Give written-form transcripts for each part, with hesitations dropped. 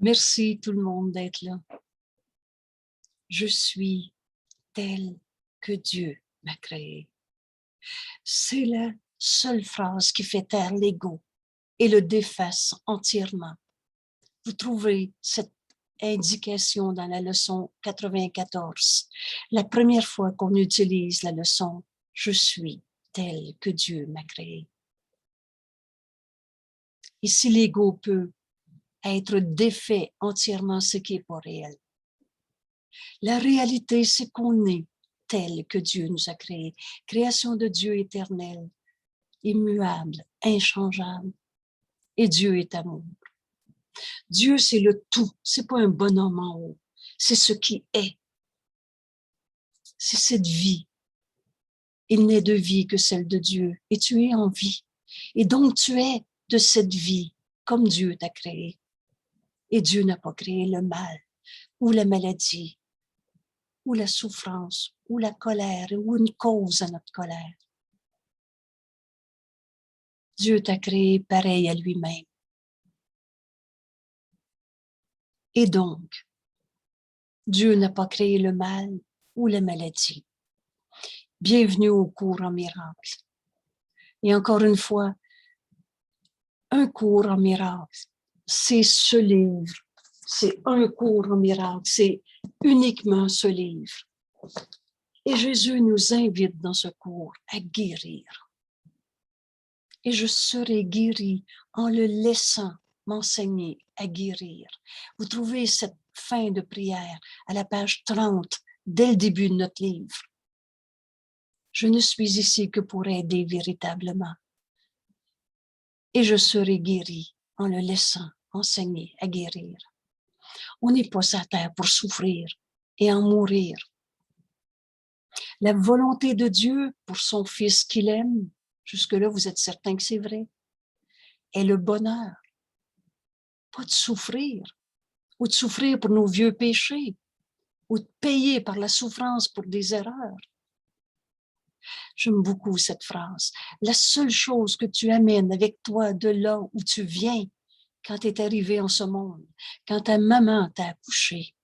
Merci tout le monde d'être là. Je suis tel que Dieu m'a créé. C'est la seule phrase qui fait taire l'ego et le déface entièrement. Vous trouvez cette indication dans la leçon 94. La première fois qu'on utilise la leçon « Je suis tel que Dieu m'a créé ». Et si l'ego peut être défait entièrement, ce qui n'est pas réel. La réalité, c'est qu'on est tel que Dieu nous a créé. Création de Dieu éternel, immuable, inchangeable. Et Dieu est amour. Dieu, c'est le tout. C'est pas un bonhomme en haut. C'est ce qui est. C'est cette vie. Il n'est de vie que celle de Dieu. Et tu es en vie. Et donc, tu es de cette vie comme Dieu t'a créé. Et Dieu n'a pas créé le mal ou la maladie ou la souffrance ou la colère ou une cause à notre colère. Dieu t'a créé pareil à lui-même. Et donc, Dieu n'a pas créé le mal ou la maladie. Bienvenue au cours en miracle. Et encore une fois, un cours en miracle, c'est ce livre. C'est un cours en miracle. C'est uniquement ce livre. Et Jésus nous invite dans ce cours à guérir. Et je serai guéri en le laissant m'enseigner à guérir. Vous trouvez cette fin de prière à la page 30, dès le début de notre livre. Je ne suis ici que pour aider véritablement. Et je serai guéri en le laissant enseigner à guérir. On n'est pas sur terre pour souffrir et en mourir. La volonté de Dieu pour son Fils qu'il aime, jusque-là, vous êtes certain que c'est vrai, est le bonheur. Pas de souffrir, ou de souffrir pour nos vieux péchés, ou de payer par la souffrance pour des erreurs. J'aime beaucoup cette phrase. La seule chose que tu amènes avec toi de là où tu viens, quand tu es arrivé en ce monde, quand ta maman t'a accouché,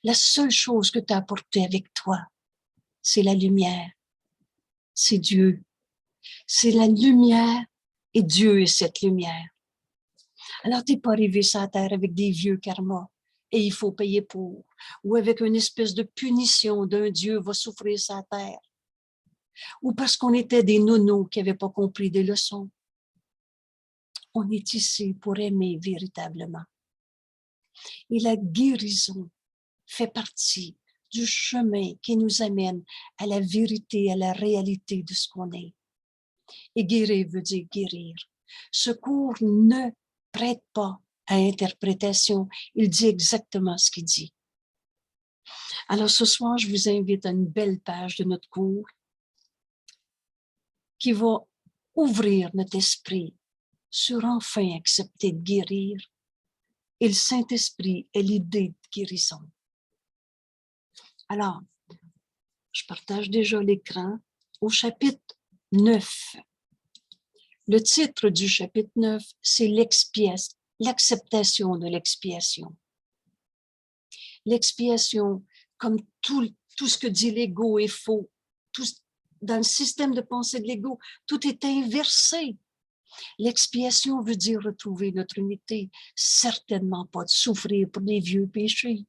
la seule chose que tu as apportée avec toi, c'est la lumière. C'est Dieu. C'est la lumière et Dieu est cette lumière. Alors, tu n'es pas arrivé sur la terre avec des vieux karmas et il faut payer pour, ou avec une espèce de punition d'un Dieu va souffrir sur la terre, ou parce qu'on était des nonos qui n'avaient pas compris des leçons. On est ici pour aimer véritablement. Et la guérison fait partie du chemin qui nous amène à la vérité, à la réalité de ce qu'on est. Et guérir veut dire guérir. Ce cours ne prête pas à interprétation. Il dit exactement ce qu'il dit. Alors ce soir, je vous invite à une belle page de notre cours qui va ouvrir notre esprit sur enfin accepter de guérir. Et le Saint-Esprit est l'idée de guérison. Alors, je partage déjà l'écran au chapitre 9. Le titre du chapitre 9, c'est l'acceptation de l'expiation. L'expiation, comme tout ce que dit l'ego est faux. Dans le système de pensée de l'ego, tout est inversé. L'expiation veut dire retrouver notre unité, certainement pas de souffrir pour les vieux péchés.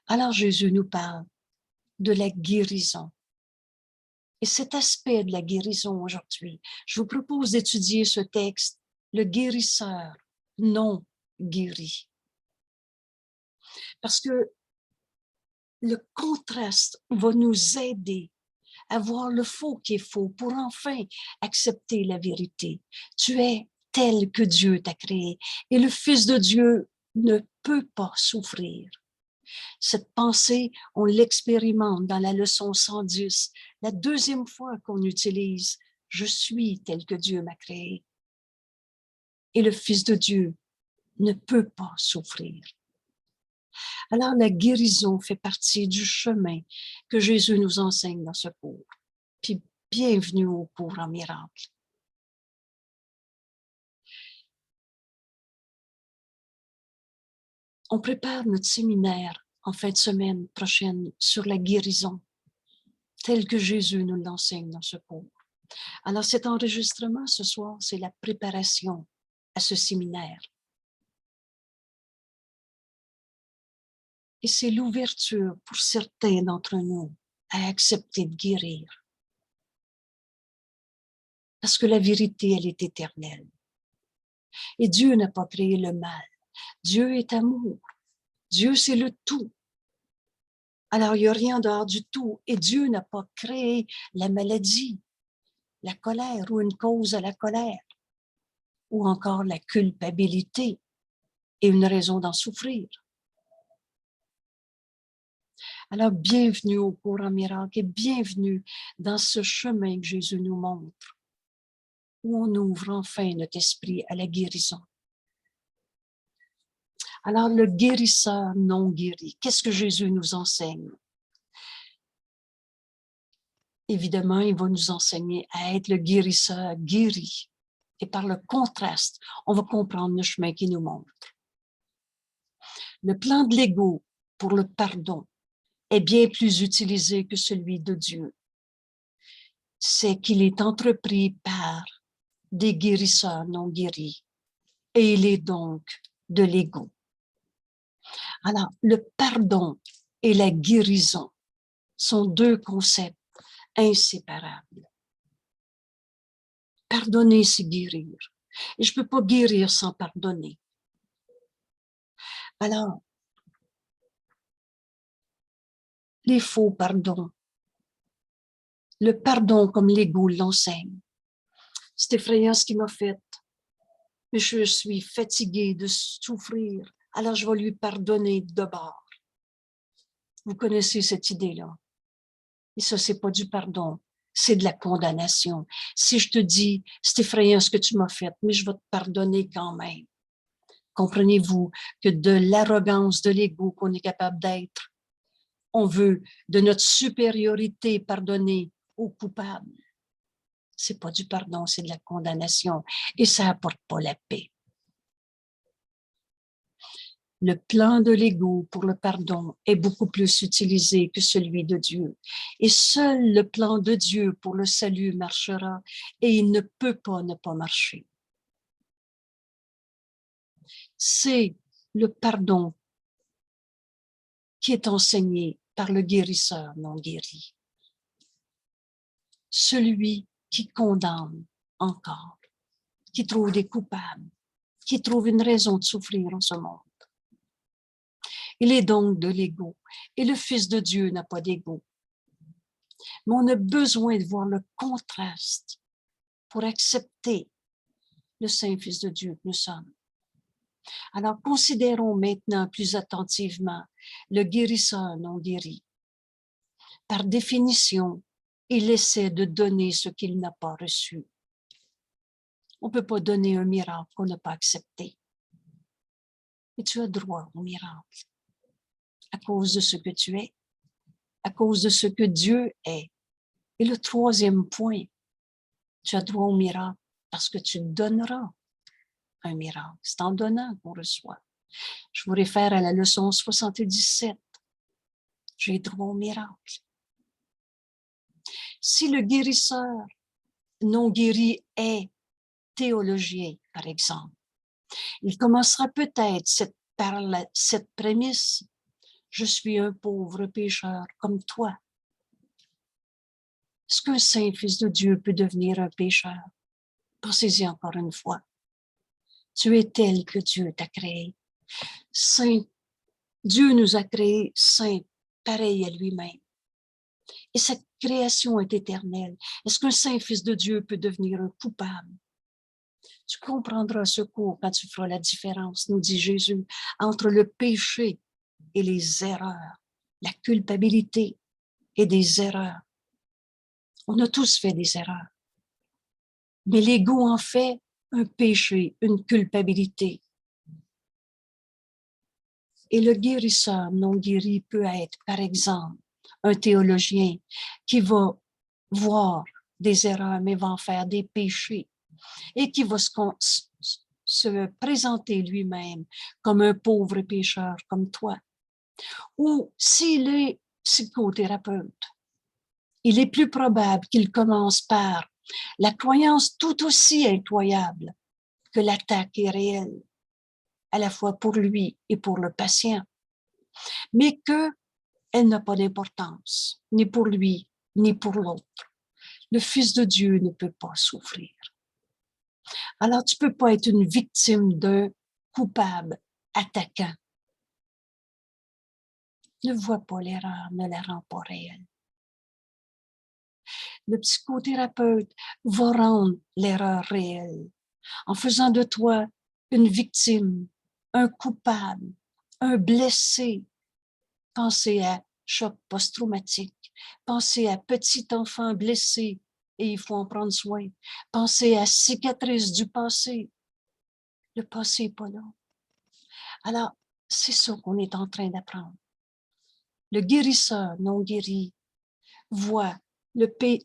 Alors Jésus nous parle de la guérison. Et cet aspect de la guérison aujourd'hui, je vous propose d'étudier ce texte, le guérisseur non guéri. Parce que le contraste va nous aider à voir le faux qui est faux pour enfin accepter la vérité. Tu es tel que Dieu t'a créé et le Fils de Dieu ne peut pas souffrir. Cette pensée, on l'expérimente dans la leçon 110, la deuxième fois qu'on utilise « Je suis tel que Dieu m'a créé ». Et le Fils de Dieu ne peut pas souffrir. Alors la guérison fait partie du chemin que Jésus nous enseigne dans ce cours. Puis bienvenue au cours en miracle. On prépare notre séminaire en fin de semaine prochaine sur la guérison, tel que Jésus nous l'enseigne dans ce cours. Alors, cet enregistrement ce soir, c'est la préparation à ce séminaire. Et c'est l'ouverture pour certains d'entre nous à accepter de guérir. Parce que la vérité, elle est éternelle. Et Dieu n'a pas créé le mal. Dieu est amour. Dieu, c'est le tout. Alors, il n'y a rien en dehors du tout. Et Dieu n'a pas créé la maladie, la colère ou une cause à la colère, ou encore la culpabilité et une raison d'en souffrir. Alors, bienvenue au cours en miracle et bienvenue dans ce chemin que Jésus nous montre, où on ouvre enfin notre esprit à la guérison. Alors, le guérisseur non guéri, qu'est-ce que Jésus nous enseigne? Évidemment, il va nous enseigner à être le guérisseur guéri. Et par le contraste, on va comprendre le chemin qu'il nous montre. Le plan de l'ego pour le pardon est bien plus utilisé que celui de Dieu. C'est qu'il est entrepris par des guérisseurs non guéris. Et il est donc de l'ego. Alors, le pardon et la guérison sont deux concepts inséparables. Pardonner, c'est guérir. Et je ne peux pas guérir sans pardonner. Alors, les faux pardons, le pardon comme l'ego l'enseigne. C'est effrayant ce qu'il m'a fait, mais je suis fatiguée de souffrir, alors je vais lui pardonner de bord. Vous connaissez cette idée-là. Et ça, c'est pas du pardon, c'est de la condamnation. Si je te dis, c'est effrayant ce que tu m'as fait, mais je vais te pardonner quand même. Comprenez-vous que de l'arrogance de l'ego qu'on est capable d'être, on veut de notre supériorité pardonner aux coupables. C'est pas du pardon, c'est de la condamnation. Et ça n'apporte pas la paix. Le plan de l'ego pour le pardon est beaucoup plus utilisé que celui de Dieu. Et seul le plan de Dieu pour le salut marchera et il ne peut pas ne pas marcher. C'est le pardon qui est enseigné par le guérisseur non guéri. Celui qui condamne encore, qui trouve des coupables, qui trouve une raison de souffrir en ce monde. Il est donc de l'ego. Et le Fils de Dieu n'a pas d'ego. Mais on a besoin de voir le contraste pour accepter le Saint-Fils de Dieu que nous sommes. Alors, considérons maintenant plus attentivement le guérisseur non guéri. Par définition, il essaie de donner ce qu'il n'a pas reçu. On ne peut pas donner un miracle qu'on n'a pas accepté. Et tu as droit au miracle à cause de ce que tu es, à cause de ce que Dieu est. Et le troisième point, tu as droit au miracle parce que tu donneras un miracle. C'est en donnant qu'on reçoit. Je vous réfère à la leçon 77. J'ai droit au miracle. Si le guérisseur non guéri est théologien, par exemple, il commencera peut-être par cette prémisse: je suis un pauvre pécheur comme toi. Est-ce qu'un saint fils de Dieu peut devenir un pécheur? Pensez-y encore une fois. Tu es tel que Dieu t'a créé. Saint. Dieu nous a créés saints, pareil à lui-même. Et cette création est éternelle. Est-ce qu'un saint fils de Dieu peut devenir un coupable? Tu comprendras ce cours quand tu feras la différence, nous dit Jésus, entre le péché et les erreurs, la culpabilité et des erreurs. On a tous fait des erreurs. Mais l'ego en fait un péché, une culpabilité. Et le guérisseur non guéri peut être, par exemple, un théologien qui va voir des erreurs, mais va en faire des péchés et qui va se présenter lui-même comme un pauvre pécheur comme toi, ou s'il est psychothérapeute, il est plus probable qu'il commence par la croyance tout aussi incroyable que l'attaque est réelle, à la fois pour lui et pour le patient, mais qu'elle n'a pas d'importance, ni pour lui, ni pour l'autre. Le Fils de Dieu ne peut pas souffrir. Alors, tu peux pas être une victime d'un coupable attaquant. Ne vois pas l'erreur, ne la rend pas réelle. Le psychothérapeute va rendre l'erreur réelle en faisant de toi une victime, un coupable, un blessé. Pensez à choc post-traumatique. Pensez à petit enfant blessé et il faut en prendre soin. Pensez à cicatrice du passé. Le passé n'est pas là. Alors, c'est ça qu'on est en train d'apprendre. Le guérisseur non guéri voit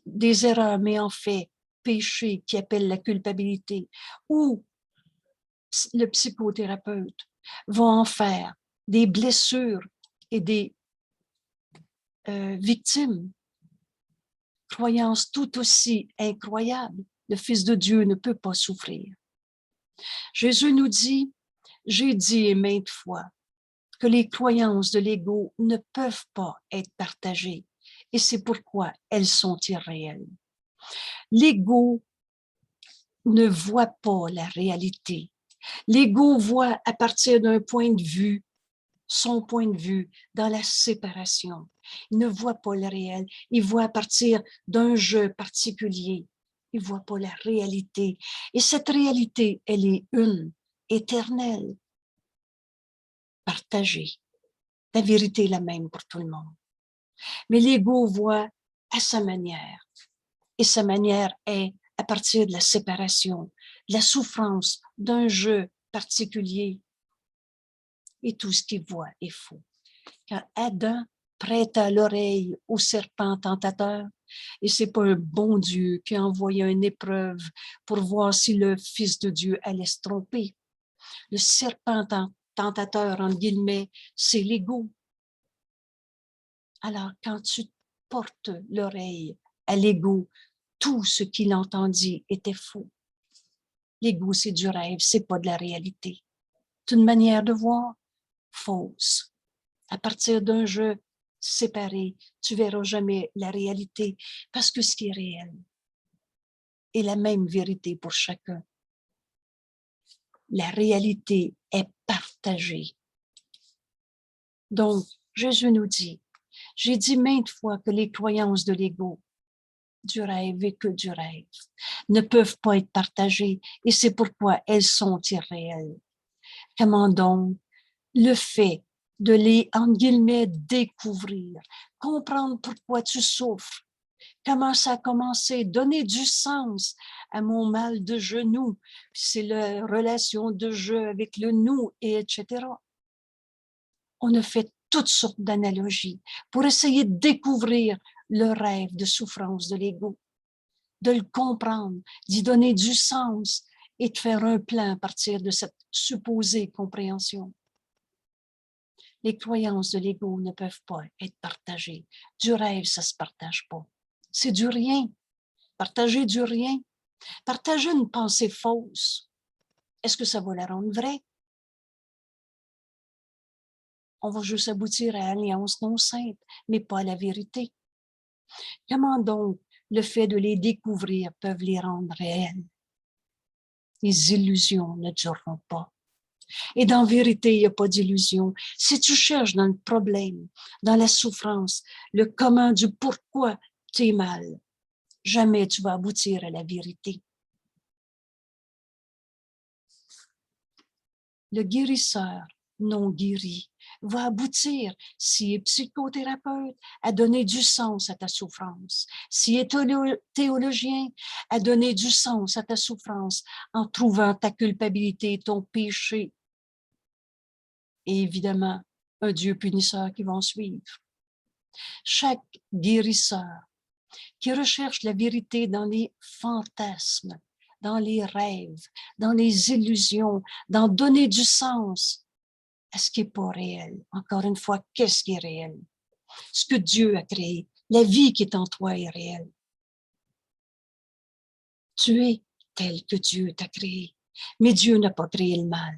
des erreurs, mais en fait, péché qui appelle la culpabilité, ou le psychothérapeute va en faire des blessures et des victimes. Croyance tout aussi incroyable. Le Fils de Dieu ne peut pas souffrir. Jésus nous dit, j'ai dit maintes fois, que les croyances de l'ego ne peuvent pas être partagées et c'est pourquoi elles sont irréelles. L'ego ne voit pas la réalité. L'ego voit à partir d'un point de vue, son point de vue dans la séparation. Il ne voit pas le réel, il voit à partir d'un jeu particulier. Il ne voit pas la réalité. Et cette réalité, elle est une, éternelle, partagée. La vérité est la même pour tout le monde. Mais l'ego voit à sa manière. Et sa manière est à partir de la séparation, de la souffrance, d'un jeu particulier. Et tout ce qu'il voit est faux. Quand Adam prêta l'oreille au serpent tentateur, et c'est pas un bon Dieu qui a envoyé une épreuve pour voir si le Fils de Dieu allait se tromper. Le serpent tentateur, entre guillemets, c'est l'ego. Alors, quand tu portes l'oreille à l'ego, tout ce qu'il entendit était faux. L'ego, c'est du rêve, c'est pas de la réalité. C'est une manière de voir fausse. À partir d'un jeu séparé, tu verras jamais la réalité parce que ce qui est réel est la même vérité pour chacun. La réalité est partagée. Donc, Jésus nous dit, j'ai dit maintes fois que les croyances de l'ego, du rêve et que du rêve, ne peuvent pas être partagées et c'est pourquoi elles sont irréelles. Comment donc le fait de les, entre guillemets, découvrir, comprendre pourquoi tu souffres, comment ça a commencé, donner du sens à mon mal de genou, c'est la relation de jeu avec le nous, et etc. On a fait toutes sortes d'analogies pour essayer de découvrir le rêve de souffrance de l'ego, de le comprendre, d'y donner du sens et de faire un plan à partir de cette supposée compréhension. Les croyances de l'ego ne peuvent pas être partagées. Du rêve, ça ne se partage pas. C'est du rien. Partager du rien. Partager une pensée fausse. Est-ce que ça va la rendre vraie? On va juste aboutir à l'alliance non sainte, mais pas à la vérité. Comment donc le fait de les découvrir peuvent les rendre réelles? Les illusions ne dureront pas. Et dans vérité, il n'y a pas d'illusion. Si tu cherches dans le problème, dans la souffrance, le comment du pourquoi tu es mal, jamais tu vas aboutir à la vérité. Le guérisseur non guéri va aboutir, s'il est psychothérapeute, à donner du sens à ta souffrance. S'il est théologien, à donner du sens à ta souffrance en trouvant ta culpabilité, ton péché. Et évidemment, un Dieu punisseur qui va en suivre. Chaque guérisseur qui recherche la vérité dans les fantasmes, dans les rêves, dans les illusions, dans donner du sens à ce qui n'est pas réel. Encore une fois, qu'est-ce qui est réel? Ce que Dieu a créé, la vie qui est en toi est réelle. Tu es tel que Dieu t'a créé, mais Dieu n'a pas créé le mal.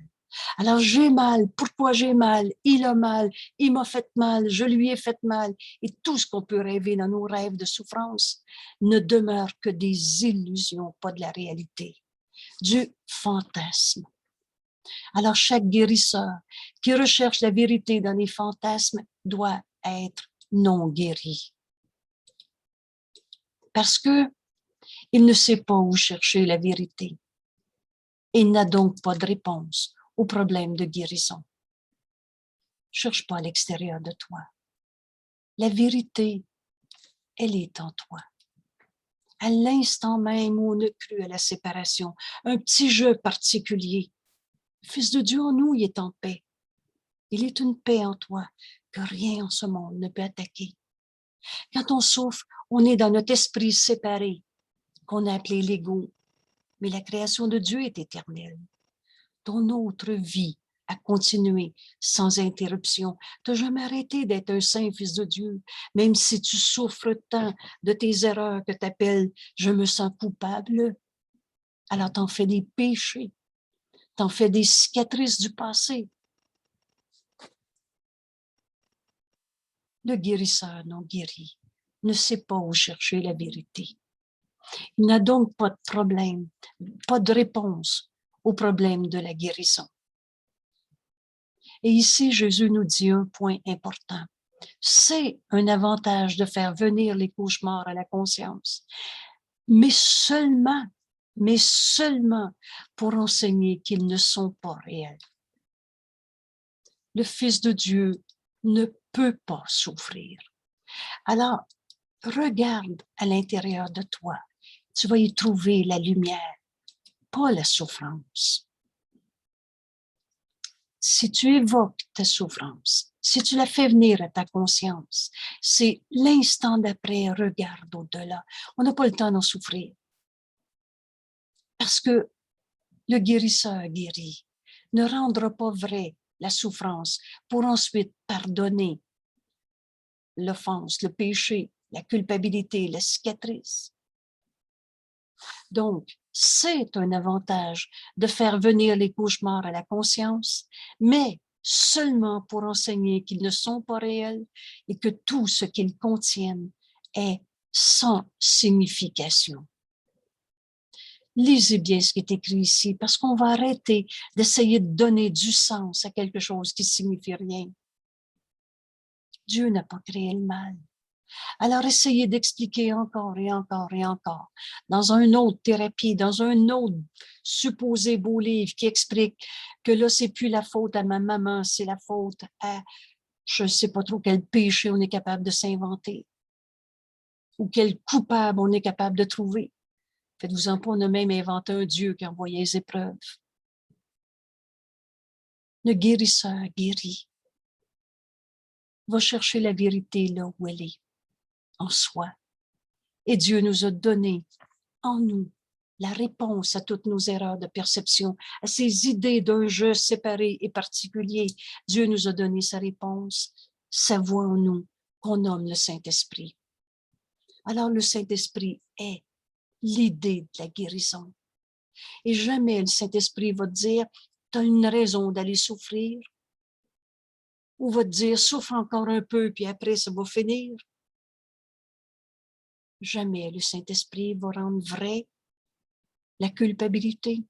Alors j'ai mal, pourquoi j'ai mal? Il a mal, il m'a fait mal, je lui ai fait mal. Et tout ce qu'on peut rêver dans nos rêves de souffrance ne demeure que des illusions, pas de la réalité, du fantasme. Alors chaque guérisseur qui recherche la vérité dans les fantasmes doit être non guéri. Parce que il ne sait pas où chercher la vérité. Il n'a donc pas de réponse au problème de guérison. Cherche pas à l'extérieur de toi. La vérité, elle est en toi. À l'instant même où on a cru à la séparation, un petit jeu particulier, le Fils de Dieu en nous, il est en paix. Il est une paix en toi que rien en ce monde ne peut attaquer. Quand on souffre, on est dans notre esprit séparé, qu'on a appelé l'ego. Mais la création de Dieu est éternelle. Ton autre vie a continué sans interruption. Tu n'as jamais arrêté d'être un saint fils de Dieu, même si tu souffres tant de tes erreurs que tu appelles « je me sens coupable ». Alors t'en fais des péchés, t'en fais des cicatrices du passé. Le guérisseur non guéri ne sait pas où chercher la vérité. Il n'a donc pas de problème, pas de réponse au problème de la guérison. Et ici, Jésus nous dit un point important. C'est un avantage de faire venir les cauchemars à la conscience, mais seulement pour enseigner qu'ils ne sont pas réels. Le Fils de Dieu ne peut pas souffrir. Alors, regarde à l'intérieur de toi. Tu vas y trouver la lumière, pas la souffrance. Si tu évoques ta souffrance, si tu la fais venir à ta conscience, c'est l'instant d'après, regarde au-delà. On n'a pas le temps d'en souffrir. Parce que le guérisseur guéri ne rendra pas vrai la souffrance pour ensuite pardonner l'offense, le péché, la culpabilité, la cicatrice. Donc, c'est un avantage de faire venir les cauchemars à la conscience, mais seulement pour enseigner qu'ils ne sont pas réels et que tout ce qu'ils contiennent est sans signification. Lisez bien ce qui est écrit ici, parce qu'on va arrêter d'essayer de donner du sens à quelque chose qui ne signifie rien. Dieu n'a pas créé le mal. Alors, essayez d'expliquer encore et encore et encore, dans une autre thérapie, dans un autre supposé beau livre qui explique que là, c'est plus la faute à ma maman, c'est la faute à je ne sais pas trop quel péché on est capable de s'inventer ou quel coupable on est capable de trouver. Faites-vous-en pas, on a même inventé un Dieu qui envoyait les épreuves. Le guérisseur guérit. Va chercher la vérité là où elle est, en soi. Et Dieu nous a donné en nous la réponse à toutes nos erreurs de perception, à ces idées d'un je séparé et particulier. Dieu nous a donné sa réponse, sa voix en nous, qu'on nomme le Saint-Esprit. Alors le Saint-Esprit est l'idée de la guérison. Et jamais le Saint-Esprit va te dire, tu as une raison d'aller souffrir, ou va te dire, souffre encore un peu, puis après ça va finir. Jamais le Saint-Esprit va rendre vrai la culpabilité.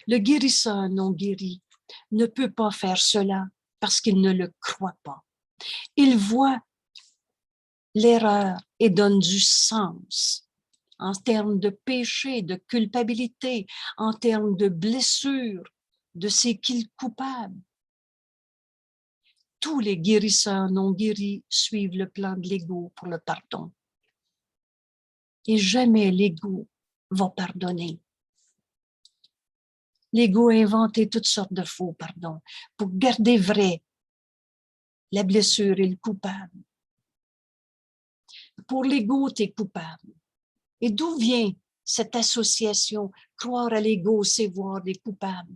Le guérisseur non guéri ne peut pas faire cela parce qu'il ne le croit pas. Il voit l'erreur et donne du sens en termes de péché, de culpabilité, en termes de blessure, de c'est qui le coupable. Tous les guérisseurs non guéris suivent le plan de l'ego pour le pardon. Et jamais l'ego va pardonner. L'ego a inventé toutes sortes de faux pardons pour garder vrai la blessure et le coupable. Pour l'ego, tu es coupable. Et d'où vient cette association? Croire à l'ego, c'est voir des coupables.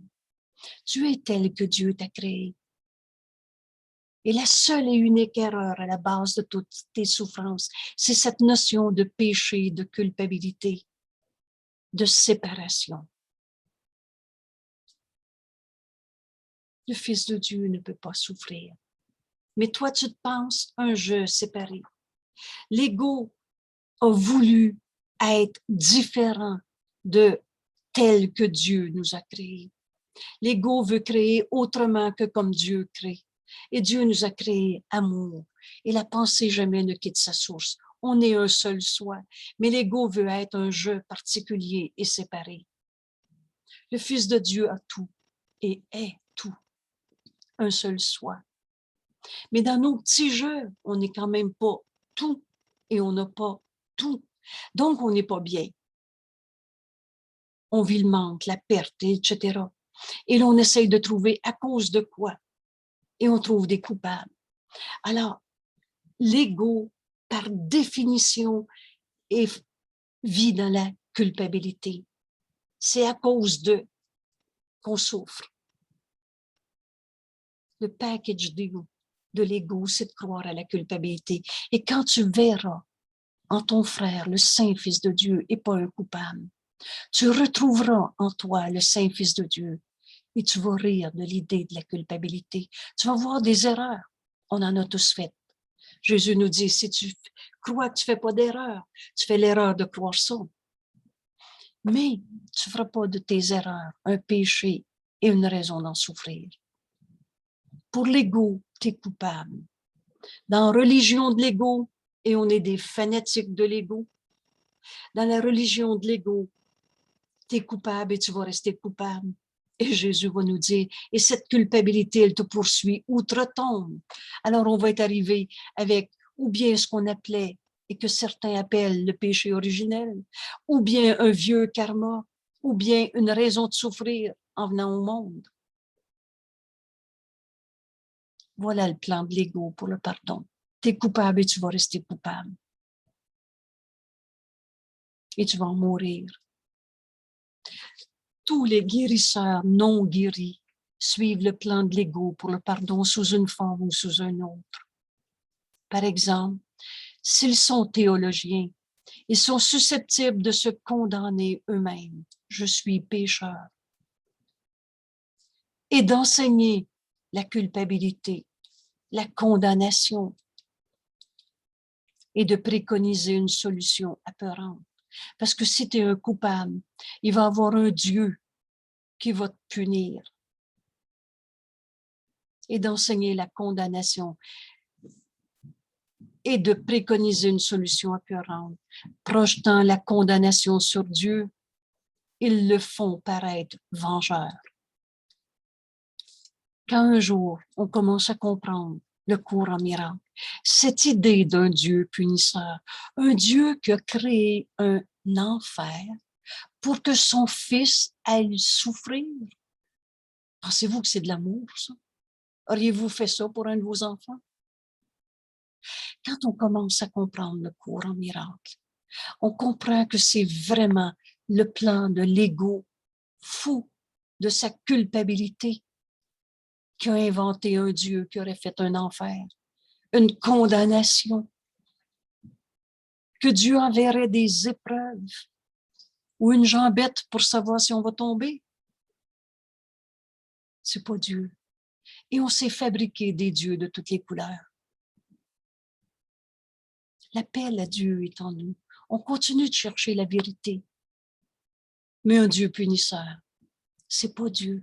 Tu es tel que Dieu t'a créé. Et la seule et unique erreur à la base de toutes tes souffrances, c'est cette notion de péché, de culpabilité, de séparation. Le Fils de Dieu ne peut pas souffrir. Mais toi, tu te penses un jeu séparé. L'ego a voulu être différent de tel que Dieu nous a créés. L'ego veut créer autrement que comme Dieu crée. Et Dieu nous a créé amour. Et la pensée jamais ne quitte sa source. On est un seul soi. Mais l'ego veut être un jeu particulier et séparé. Le Fils de Dieu a tout et est tout. Un seul soi. Mais dans nos petits jeux, on n'est quand même pas tout et on n'a pas tout. Donc, on n'est pas bien. On vit le manque, la perte, etc. Et l'on essaye de trouver à cause de quoi. Et on trouve des coupables. Alors, l'ego, par définition, vit dans la culpabilité. C'est à cause de qu'on souffre. Le package deal de l'ego, c'est de croire à la culpabilité. Et quand tu verras en ton frère le Saint-Fils de Dieu et pas un coupable, tu retrouveras en toi le Saint-Fils de Dieu et tu vas rire de l'idée de la culpabilité. Tu vas voir des erreurs. On en a tous fait. Jésus nous dit, si tu crois que tu ne fais pas d'erreur, tu fais l'erreur de croire ça. Mais tu ne feras pas de tes erreurs un péché et une raison d'en souffrir. Pour l'ego, tu es coupable. Dans la religion de l'ego, et on est des fanatiques de l'ego, dans la religion de l'ego, tu es coupable et tu vas rester coupable. Et Jésus va nous dire, et cette culpabilité, elle te poursuit outre-tombe. Alors on va être arrivé avec ou bien ce qu'on appelait, et que certains appellent le péché originel, ou bien un vieux karma, ou bien une raison de souffrir en venant au monde. Voilà le plan de l'ego pour le pardon. Tu es coupable et tu vas rester coupable. Et tu vas en mourir. Tous les guérisseurs non guéris suivent le plan de l'ego pour le pardon sous une forme ou sous une autre. Par exemple, s'ils sont théologiens, ils sont susceptibles de se condamner eux-mêmes. Je suis pécheur. Et d'enseigner la culpabilité, la condamnation et de préconiser une solution apeurante. Parce que si tu es un coupable, il va y avoir un Dieu qui va te punir. Et d'enseigner la condamnation et de préconiser une solution apeurante, projetant la condamnation sur Dieu, ils le font paraître vengeur. Quand un jour, on commence à comprendre le cours en miracle, cette idée d'un Dieu punisseur, un Dieu qui a créé un enfer pour que son fils aille souffrir. Pensez-vous que c'est de l'amour, ça? Auriez-vous fait ça pour un de vos enfants? Quand on commence à comprendre le cours en miracle, on comprend que c'est vraiment le plan de l'ego fou, de sa culpabilité, qui a inventé un Dieu qui aurait fait un enfer, une condamnation, que Dieu enverrait des épreuves ou une jambette pour savoir si on va tomber. C'est pas Dieu. Et on s'est fabriqué des dieux de toutes les couleurs. L'appel à Dieu est en nous. On continue de chercher la vérité. Mais un Dieu punisseur, c'est pas Dieu.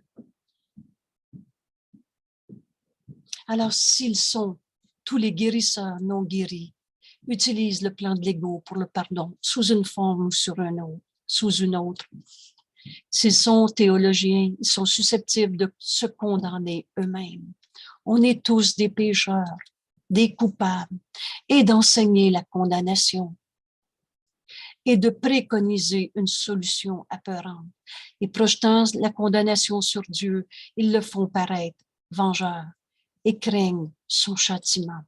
Alors, s'ils sont tous les guérisseurs non guéris, utilisent le plan de l'ego pour le pardon, sous une forme ou sous une autre. S'ils sont théologiens, ils sont susceptibles de se condamner eux-mêmes. On est tous des pécheurs, des coupables, et d'enseigner la condamnation et de préconiser une solution apeurante. Et projetant la condamnation sur Dieu, ils le font paraître vengeur et craignent son châtiment.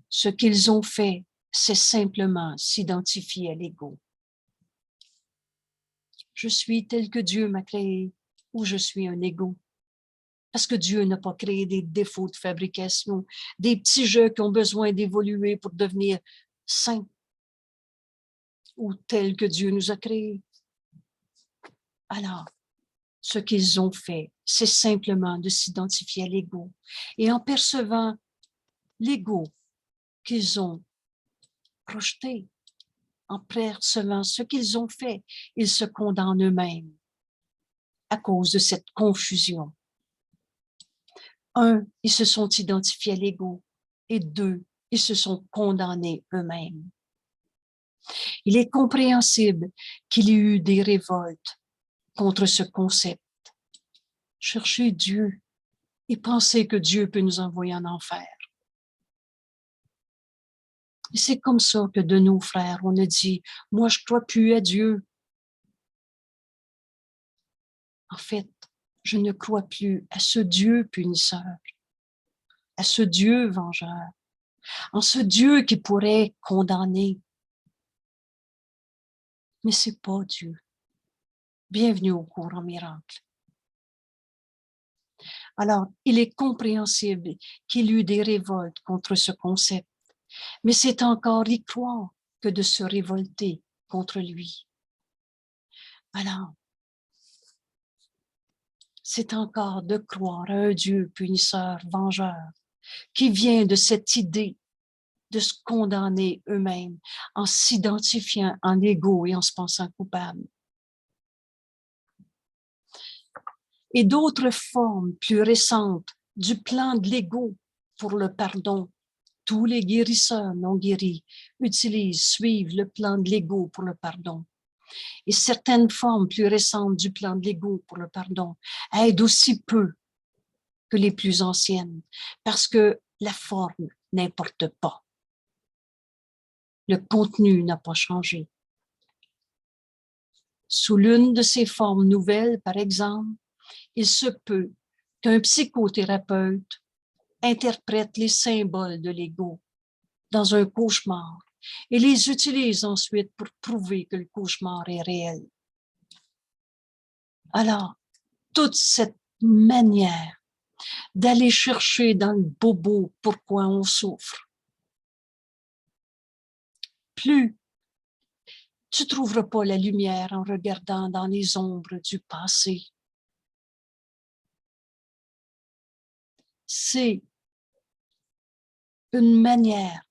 Ce qu'ils ont fait c'est simplement s'identifier à l'ego. Je suis tel que Dieu m'a créé, ou je suis un ego. Parce que Dieu n'a pas créé des défauts de fabrication, des petits jeux qui ont besoin d'évoluer pour devenir saints, ou tels que Dieu nous a créés. Alors, ce qu'ils ont fait, c'est simplement de s'identifier à l'ego. Et en percevant l'ego qu'ils ont rejeté, en percevant ce qu'ils ont fait, ils se condamnent eux-mêmes à cause de cette confusion. Un, ils se sont identifiés à l'ego. Et deux, ils se sont condamnés eux-mêmes. Il est compréhensible qu'il y ait eu des révoltes contre ce concept. Chercher Dieu et penser que Dieu peut nous envoyer en enfer. Et c'est comme ça que de nos frères, on a dit, moi je crois plus à Dieu. En fait, je ne crois plus à ce Dieu punisseur, à ce Dieu vengeur, en ce Dieu qui pourrait condamner. Mais c'est pas Dieu. Bienvenue au cours en miracle. Alors, il est compréhensible qu'il y eut des révoltes contre ce concept, mais c'est encore y croire que de se révolter contre lui. Alors, c'est encore de croire à un Dieu punisseur, vengeur, qui vient de cette idée de se condamner eux-mêmes en s'identifiant en égo et en se pensant coupable. Et d'autres formes plus récentes du plan de l'ego pour le pardon. Tous les guérisseurs non guéris suivent le plan de l'ego pour le pardon. Et certaines formes plus récentes du plan de l'ego pour le pardon aident aussi peu que les plus anciennes, parce que la forme n'importe pas. Le contenu n'a pas changé. Sous l'une de ces formes nouvelles, par exemple, il se peut qu'un psychothérapeute interprète les symboles de l'ego dans un cauchemar et les utilise ensuite pour prouver que le cauchemar est réel. Alors, toute cette manière d'aller chercher dans le bobo pourquoi on souffre, plus tu ne trouveras pas la lumière en regardant dans les ombres du passé. C'est une manière,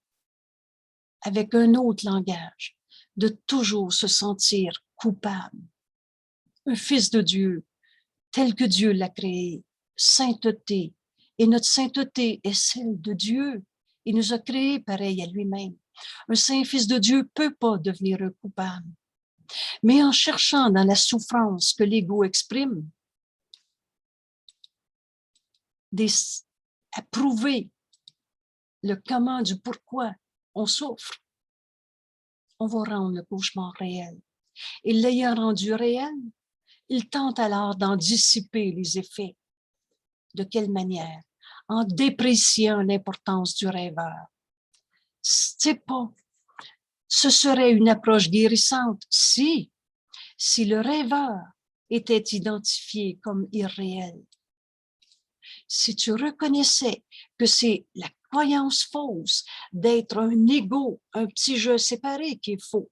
avec un autre langage, de toujours se sentir coupable. Un fils de Dieu, tel que Dieu l'a créé, sainteté. Et notre sainteté est celle de Dieu. Il nous a créés pareil à lui-même. Un saint fils de Dieu ne peut pas devenir un coupable. Mais en cherchant dans la souffrance que l'ego exprime, à prouver le comment du pourquoi on souffre, on va rendre le cauchemar réel. Et l'ayant rendu réel, il tente alors d'en dissiper les effets. De quelle manière? En dépréciant l'importance du rêveur. C'est pas, ce serait une approche guérissante si le rêveur était identifié comme irréel. Si tu reconnaissais que c'est la croyance fausse d'être un ego, un petit jeu séparé qui est faux.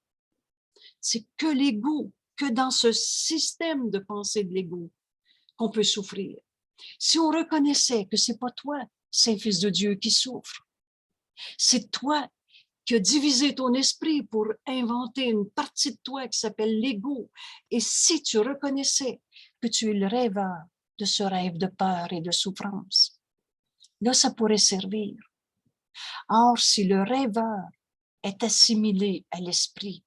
C'est que l'ego, que dans ce système de pensée de l'ego qu'on peut souffrir. Si on reconnaissait que c'est pas toi, Saint-Fils de Dieu, qui souffre, c'est toi qui as divisé ton esprit pour inventer une partie de toi qui s'appelle l'ego. Et si tu reconnaissais que tu es le rêveur de ce rêve de peur et de souffrance, là, ça pourrait servir. Or, si le rêveur est assimilé à l'esprit,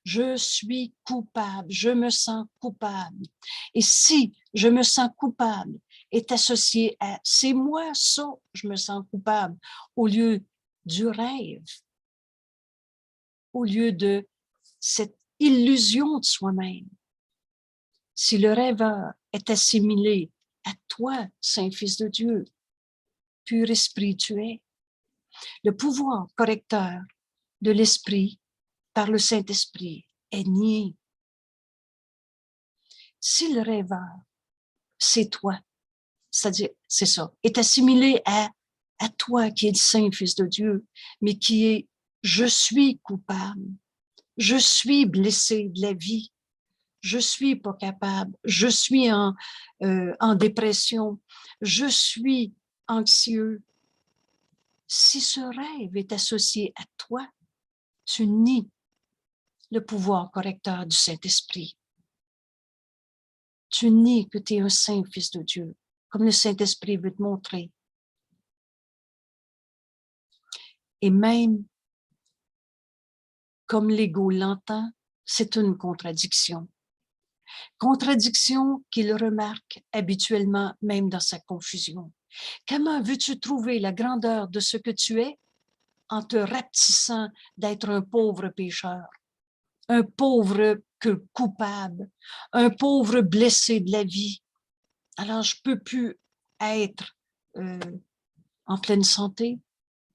je suis coupable, je me sens coupable. Et si je me sens coupable est associé à c'est moi ça, je me sens coupable, au lieu du rêve, au lieu de cette illusion de soi-même. Si le rêveur est assimilé à toi, Saint-Fils de Dieu, pur esprit tu es, le pouvoir correcteur de l'Esprit par le Saint-Esprit est nié. Si le rêveur, c'est toi, c'est-à-dire, c'est ça, est assimilé à toi qui es le Saint Fils de Dieu, mais qui est « je suis coupable, je suis blessé de la vie, je suis pas capable, je suis en dépression, je suis anxieux ». Si ce rêve est associé à toi, tu nies le pouvoir correcteur du Saint-Esprit. Tu nies que tu es un saint Fils de Dieu, comme le Saint-Esprit veut te montrer. Et même, comme l'ego l'entend, c'est une contradiction. Contradiction qu'il remarque habituellement même dans sa confusion. Comment veux-tu trouver la grandeur de ce que tu es en te rapetissant d'être un pauvre pécheur, un pauvre coupable, un pauvre blessé de la vie? Alors, je peux plus être en pleine santé.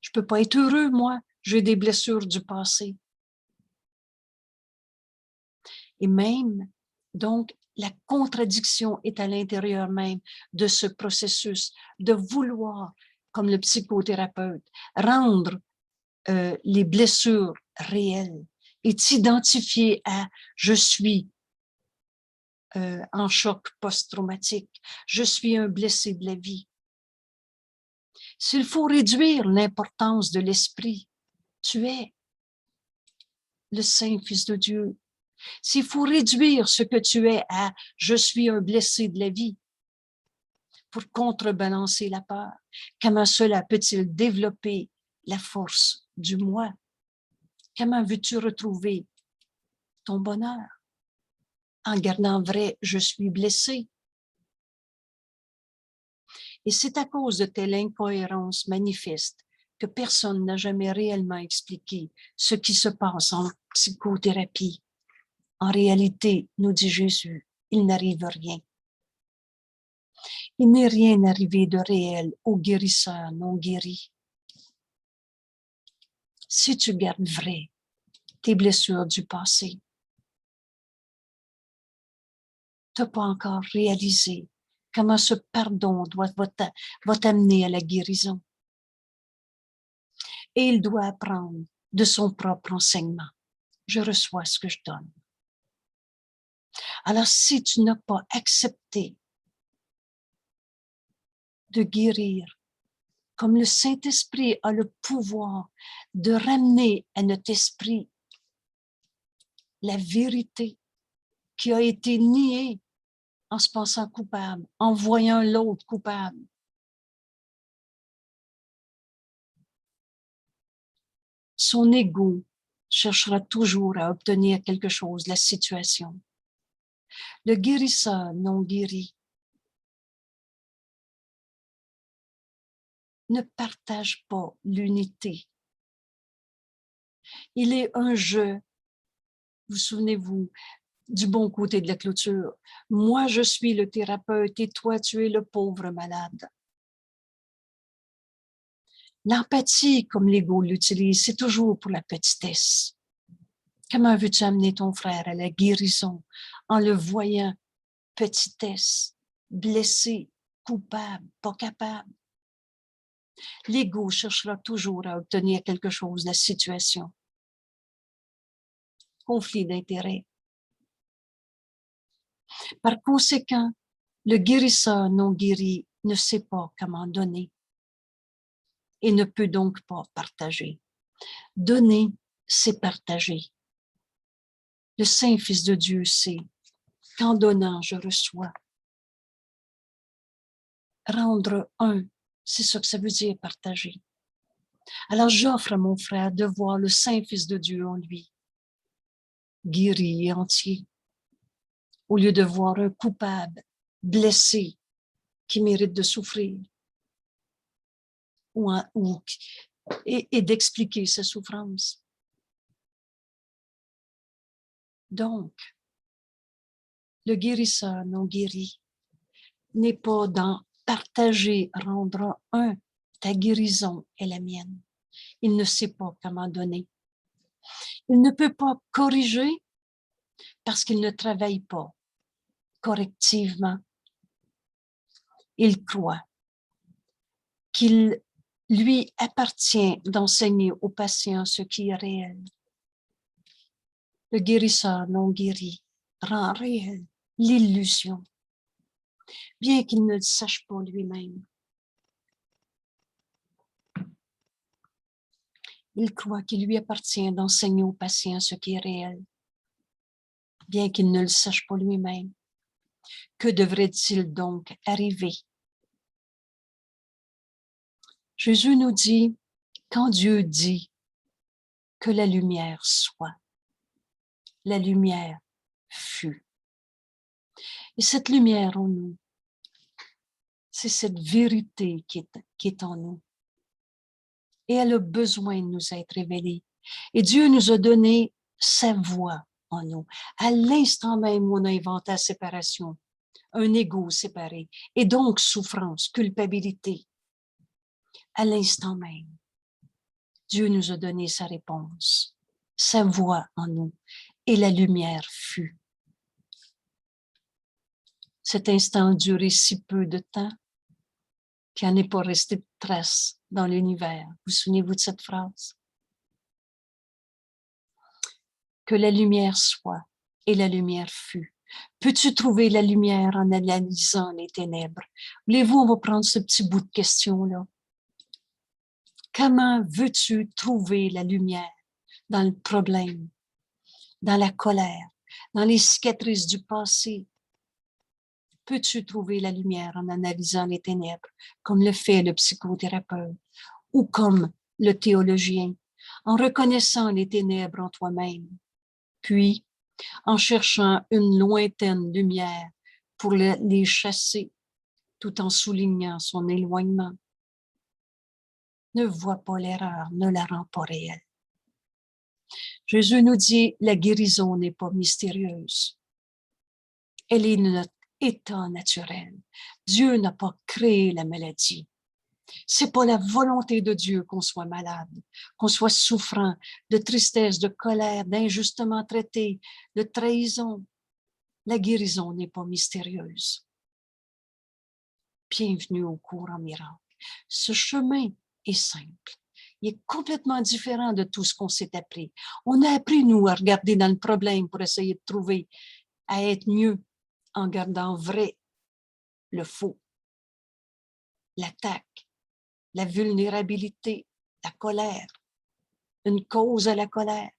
Je peux pas être heureux, moi. J'ai des blessures du passé. Et même, donc, la contradiction est à l'intérieur même de ce processus de vouloir, comme le psychothérapeute, rendre les blessures réelles et t'identifier à « je suis en choc post-traumatique, je suis un blessé de la vie ». S'il faut réduire l'importance de l'esprit, tu es le Saint Fils de Dieu. S'il faut réduire ce que tu es à « je suis un blessé de la vie » pour contrebalancer la peur, comment cela peut-il développer la force du moi? Comment veux-tu retrouver ton bonheur en gardant vrai « je suis blessé ». Et c'est à cause de telle incohérence manifeste que personne n'a jamais réellement expliqué ce qui se passe en psychothérapie. En réalité, nous dit Jésus, il n'arrive rien. Il n'est rien arrivé de réel aux guérisseurs non guéris. Si tu gardes vrai tes blessures du passé, tu n'as pas encore réalisé comment ce pardon va t'amener à la guérison. Et il doit apprendre de son propre enseignement. Je reçois ce que je donne. Alors, si tu n'as pas accepté de guérir, comme le Saint-Esprit a le pouvoir de ramener à notre esprit la vérité qui a été niée en se pensant coupable, en voyant l'autre coupable. Son ego cherchera toujours à obtenir quelque chose de la situation. Le guérisseur non guéri ne partage pas l'unité. Il est un jeu, vous souvenez-vous, du bon côté de la clôture. Moi, je suis le thérapeute et toi, tu es le pauvre malade. L'empathie, comme l'ego l'utilise, c'est toujours pour la petitesse. Comment veux-tu amener ton frère à la guérison en le voyant petitesse, blessé, coupable, pas capable? L'ego cherchera toujours à obtenir quelque chose de la situation. Conflit d'intérêts. Par conséquent, le guérisseur non guéri ne sait pas comment donner et ne peut donc pas partager. Donner, c'est partager. Le Saint Fils de Dieu sait qu'en donnant, je reçois. Rendre un, c'est ce que ça veut dire partager. Alors j'offre à mon frère de voir le Saint Fils de Dieu en lui, guéri et entier, au lieu de voir un coupable, blessé, qui mérite de souffrir, et d'expliquer sa souffrance. Donc, le guérisseur non guéri n'est pas dans partager, rendre un, ta guérison est la mienne. Il ne sait pas comment donner. Il ne peut pas corriger parce qu'il ne travaille pas correctivement. Il croit qu'il lui appartient d'enseigner aux patients ce qui est réel. Le guérisseur non guéri rend réel l'illusion, bien qu'il ne le sache pas lui-même. Il croit qu'il lui appartient d'enseigner aux patients ce qui est réel, bien qu'il ne le sache pas lui-même. Que devrait-il donc arriver? Jésus nous dit, quand Dieu dit que la lumière soit, la lumière fut. Et cette lumière en nous, c'est cette vérité qui est en nous. Et elle a besoin de nous être révélée. Et Dieu nous a donné sa voix en nous. À l'instant même où on a inventé la séparation, un ego séparé, et donc souffrance, culpabilité. À l'instant même, Dieu nous a donné sa réponse, sa voix en nous, et la lumière fut. Cet instant a duré si peu de temps qu'il n'y en est pas resté de trace dans l'univers. Vous souvenez-vous de cette phrase? Que la lumière soit, et la lumière fut. Peux-tu trouver la lumière en analysant les ténèbres? Voulez-vous, on va prendre ce petit bout de question-là. Comment veux-tu trouver la lumière dans le problème, dans la colère, dans les cicatrices du passé? Peux-tu trouver la lumière en analysant les ténèbres, comme le fait le psychothérapeute, ou comme le théologien, en reconnaissant les ténèbres en toi-même, puis en cherchant une lointaine lumière pour les chasser, tout en soulignant son éloignement? Ne vois pas l'erreur, ne la rends pas réelle. Jésus nous dit, la guérison n'est pas mystérieuse. Elle est notre état naturel. Dieu n'a pas créé la maladie. C'est pas la volonté de Dieu qu'on soit malade, qu'on soit souffrant de tristesse, de colère, d'injustement traité, de trahison. La guérison n'est pas mystérieuse. Bienvenue au cours en miracle. Ce chemin est simple. Il est complètement différent de tout ce qu'on s'est appris. On a appris, nous, à regarder dans le problème pour essayer de trouver, à être mieux en gardant vrai le faux, l'attaque, la vulnérabilité, la colère, une cause à la colère.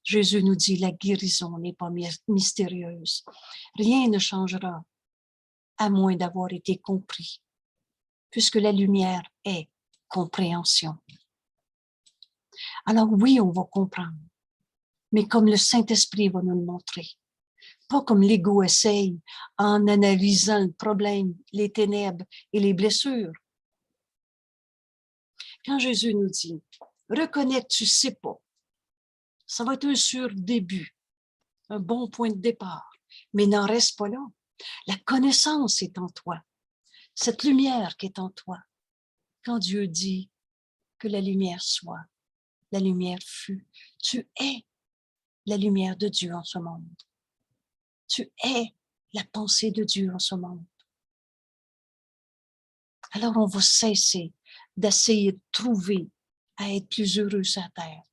Jésus nous dit, la guérison n'est pas mystérieuse. Rien ne changera à moins d'avoir été compris, puisque la lumière est compréhension. Alors oui, on va comprendre, mais comme le Saint-Esprit va nous le montrer. Pas comme l'ego essaye en analysant le problème, les ténèbres et les blessures. Quand Jésus nous dit, reconnais que tu ne sais pas, ça va être un sûr début, un bon point de départ, mais n'en reste pas là. La connaissance est en toi, cette lumière qui est en toi. Quand Dieu dit que la lumière soit, la lumière fut, tu es la lumière de Dieu en ce monde. Tu es la pensée de Dieu en ce monde. Alors on va cesser d'essayer de trouver à être plus heureux sur la terre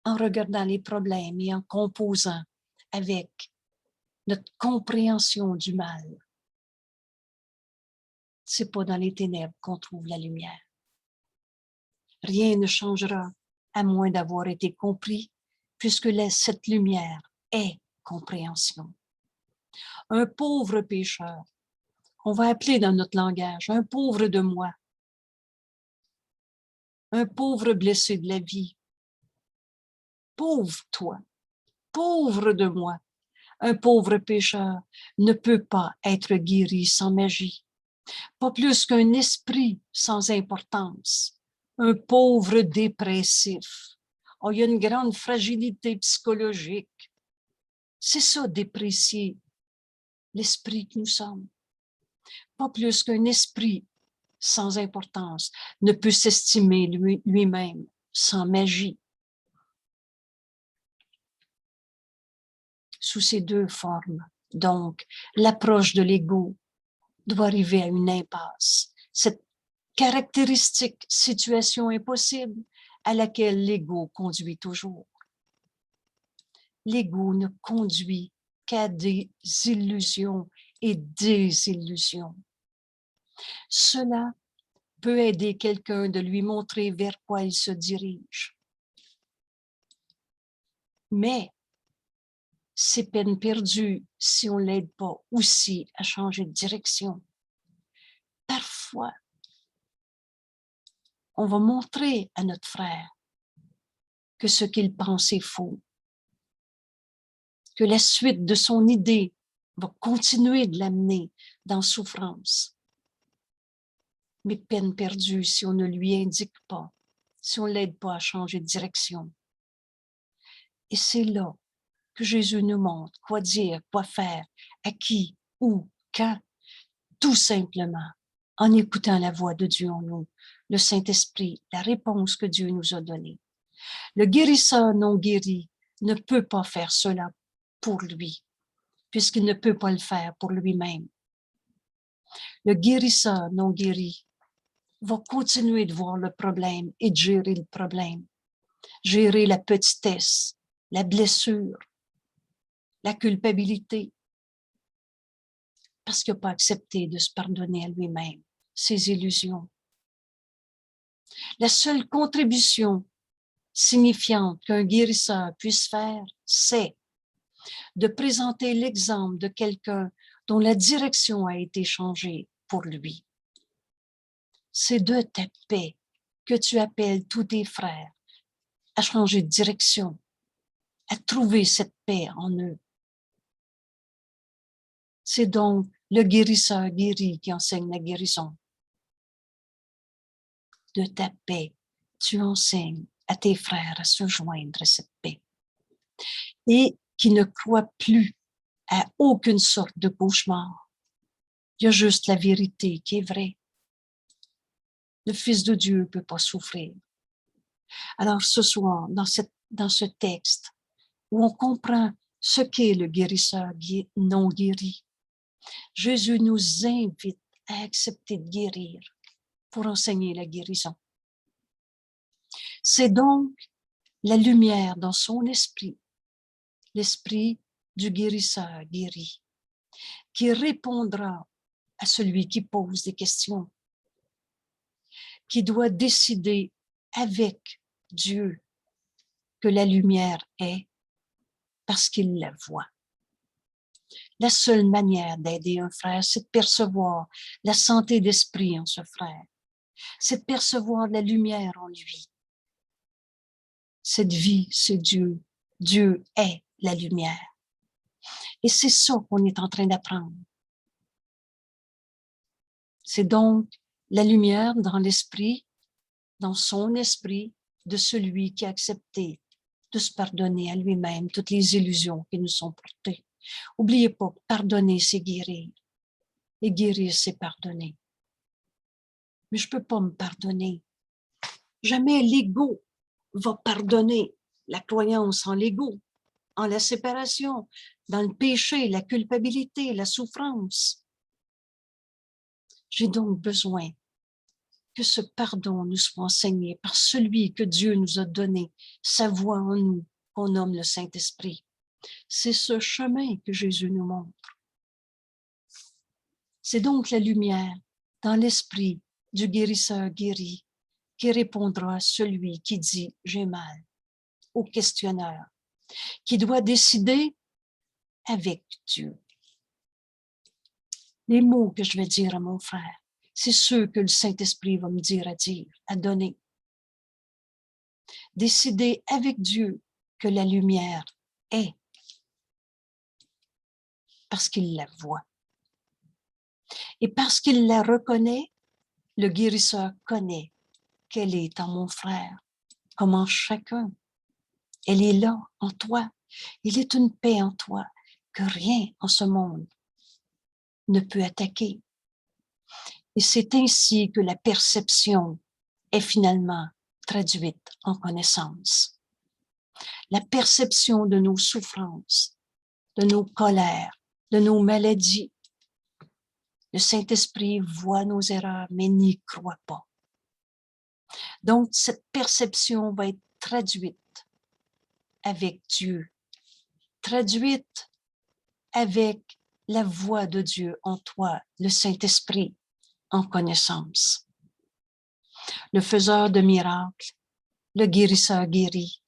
en regardant les problèmes et en composant avec notre compréhension du mal. C'est pas dans les ténèbres qu'on trouve la lumière. Rien ne changera à moins d'avoir été compris, puisque cette lumière est compréhension. Un pauvre pécheur, on va appeler dans notre langage, un pauvre de moi, un pauvre blessé de la vie, pauvre toi, pauvre de moi, un pauvre pécheur ne peut pas être guéri sans magie, pas plus qu'un esprit sans importance, un pauvre dépressif. Oh, il y a une grande fragilité psychologique. C'est ça, déprécier l'esprit que nous sommes. Pas plus qu'un esprit sans importance ne peut s'estimer lui-même sans magie. sous ces deux formes. Donc, l'approche de l'ego doit arriver à une impasse. Cette caractéristique situation impossible à laquelle l'ego conduit toujours. L'ego ne conduit qu'à des illusions et désillusions. Cela peut aider quelqu'un de lui montrer vers quoi il se dirige. Mais c'est peine perdue si on ne l'aide pas aussi à changer de direction. Parfois, on va montrer à notre frère que ce qu'il pense est faux, que la suite de son idée va continuer de l'amener dans la souffrance. Mais peine perdue si on ne lui indique pas, si on ne l'aide pas à changer de direction. Et c'est là que Jésus nous montre quoi dire, quoi faire, à qui, où, quand, tout simplement en écoutant la voix de Dieu en nous, le Saint-Esprit, la réponse que Dieu nous a donnée. Le guérisseur non guéri ne peut pas faire cela pour lui, puisqu'il ne peut pas le faire pour lui-même. Le guérisseur non guéri va continuer de voir le problème et de gérer le problème, gérer la petitesse, la blessure, la culpabilité, parce qu'il n'a pas accepté de se pardonner à lui-même ses illusions. La seule contribution signifiante qu'un guérisseur puisse faire, c'est de présenter l'exemple de quelqu'un dont la direction a été changée pour lui. C'est de ta paix que tu appelles tous tes frères à changer de direction, à trouver cette paix en eux. C'est donc le guérisseur guéri qui enseigne la guérison. De ta paix, tu enseignes à tes frères à se joindre à cette paix et qui ne croient plus à aucune sorte de cauchemar. Il y a juste la vérité qui est vraie. Le Fils de Dieu ne peut pas souffrir. Alors ce soir, dans ce texte, où on comprend ce qu'est le guérisseur non guéri, Jésus nous invite à accepter de guérir pour enseigner la guérison. C'est donc la lumière dans son esprit, l'esprit du guérisseur guéri, qui répondra à celui qui pose des questions, qui doit décider avec Dieu que la lumière est parce qu'il la voit. La seule manière d'aider un frère, c'est de percevoir la santé d'esprit en ce frère. C'est de percevoir la lumière en lui. Cette vie, c'est Dieu. Dieu est la lumière. Et c'est ça qu'on est en train d'apprendre. C'est donc la lumière dans l'esprit, dans son esprit, de celui qui a accepté de se pardonner à lui-même toutes les illusions qui nous sont portées. N'oubliez pas, pardonner, c'est guérir. Et guérir, c'est pardonner. Mais je ne peux pas me pardonner. Jamais l'ego va pardonner la croyance en l'ego, en la séparation, dans le péché, la culpabilité, la souffrance. J'ai donc besoin que ce pardon nous soit enseigné par celui que Dieu nous a donné, sa voix en nous, qu'on nomme le Saint-Esprit. C'est ce chemin que Jésus nous montre. C'est donc la lumière dans l'esprit du guérisseur guéri qui répondra à celui qui dit « j'ai mal », au questionneur, qui doit décider avec Dieu. Les mots que je vais dire à mon frère, c'est ceux que le Saint-Esprit va me dire, à donner. Décider avec Dieu que la lumière est, parce qu'il la voit. Et parce qu'il la reconnaît, le guérisseur connaît qu'elle est en mon frère, comme en chacun. Elle est là, en toi. Il est une paix en toi que rien en ce monde ne peut attaquer. Et c'est ainsi que la perception est finalement traduite en connaissance. La perception de nos souffrances de nos colères, de nos maladies. Le Saint-Esprit voit nos erreurs, mais n'y croit pas. Donc, cette perception va être traduite avec Dieu, traduite avec la voix de Dieu en toi, le Saint-Esprit en connaissance. Le faiseur de miracles, le guérisseur guéri,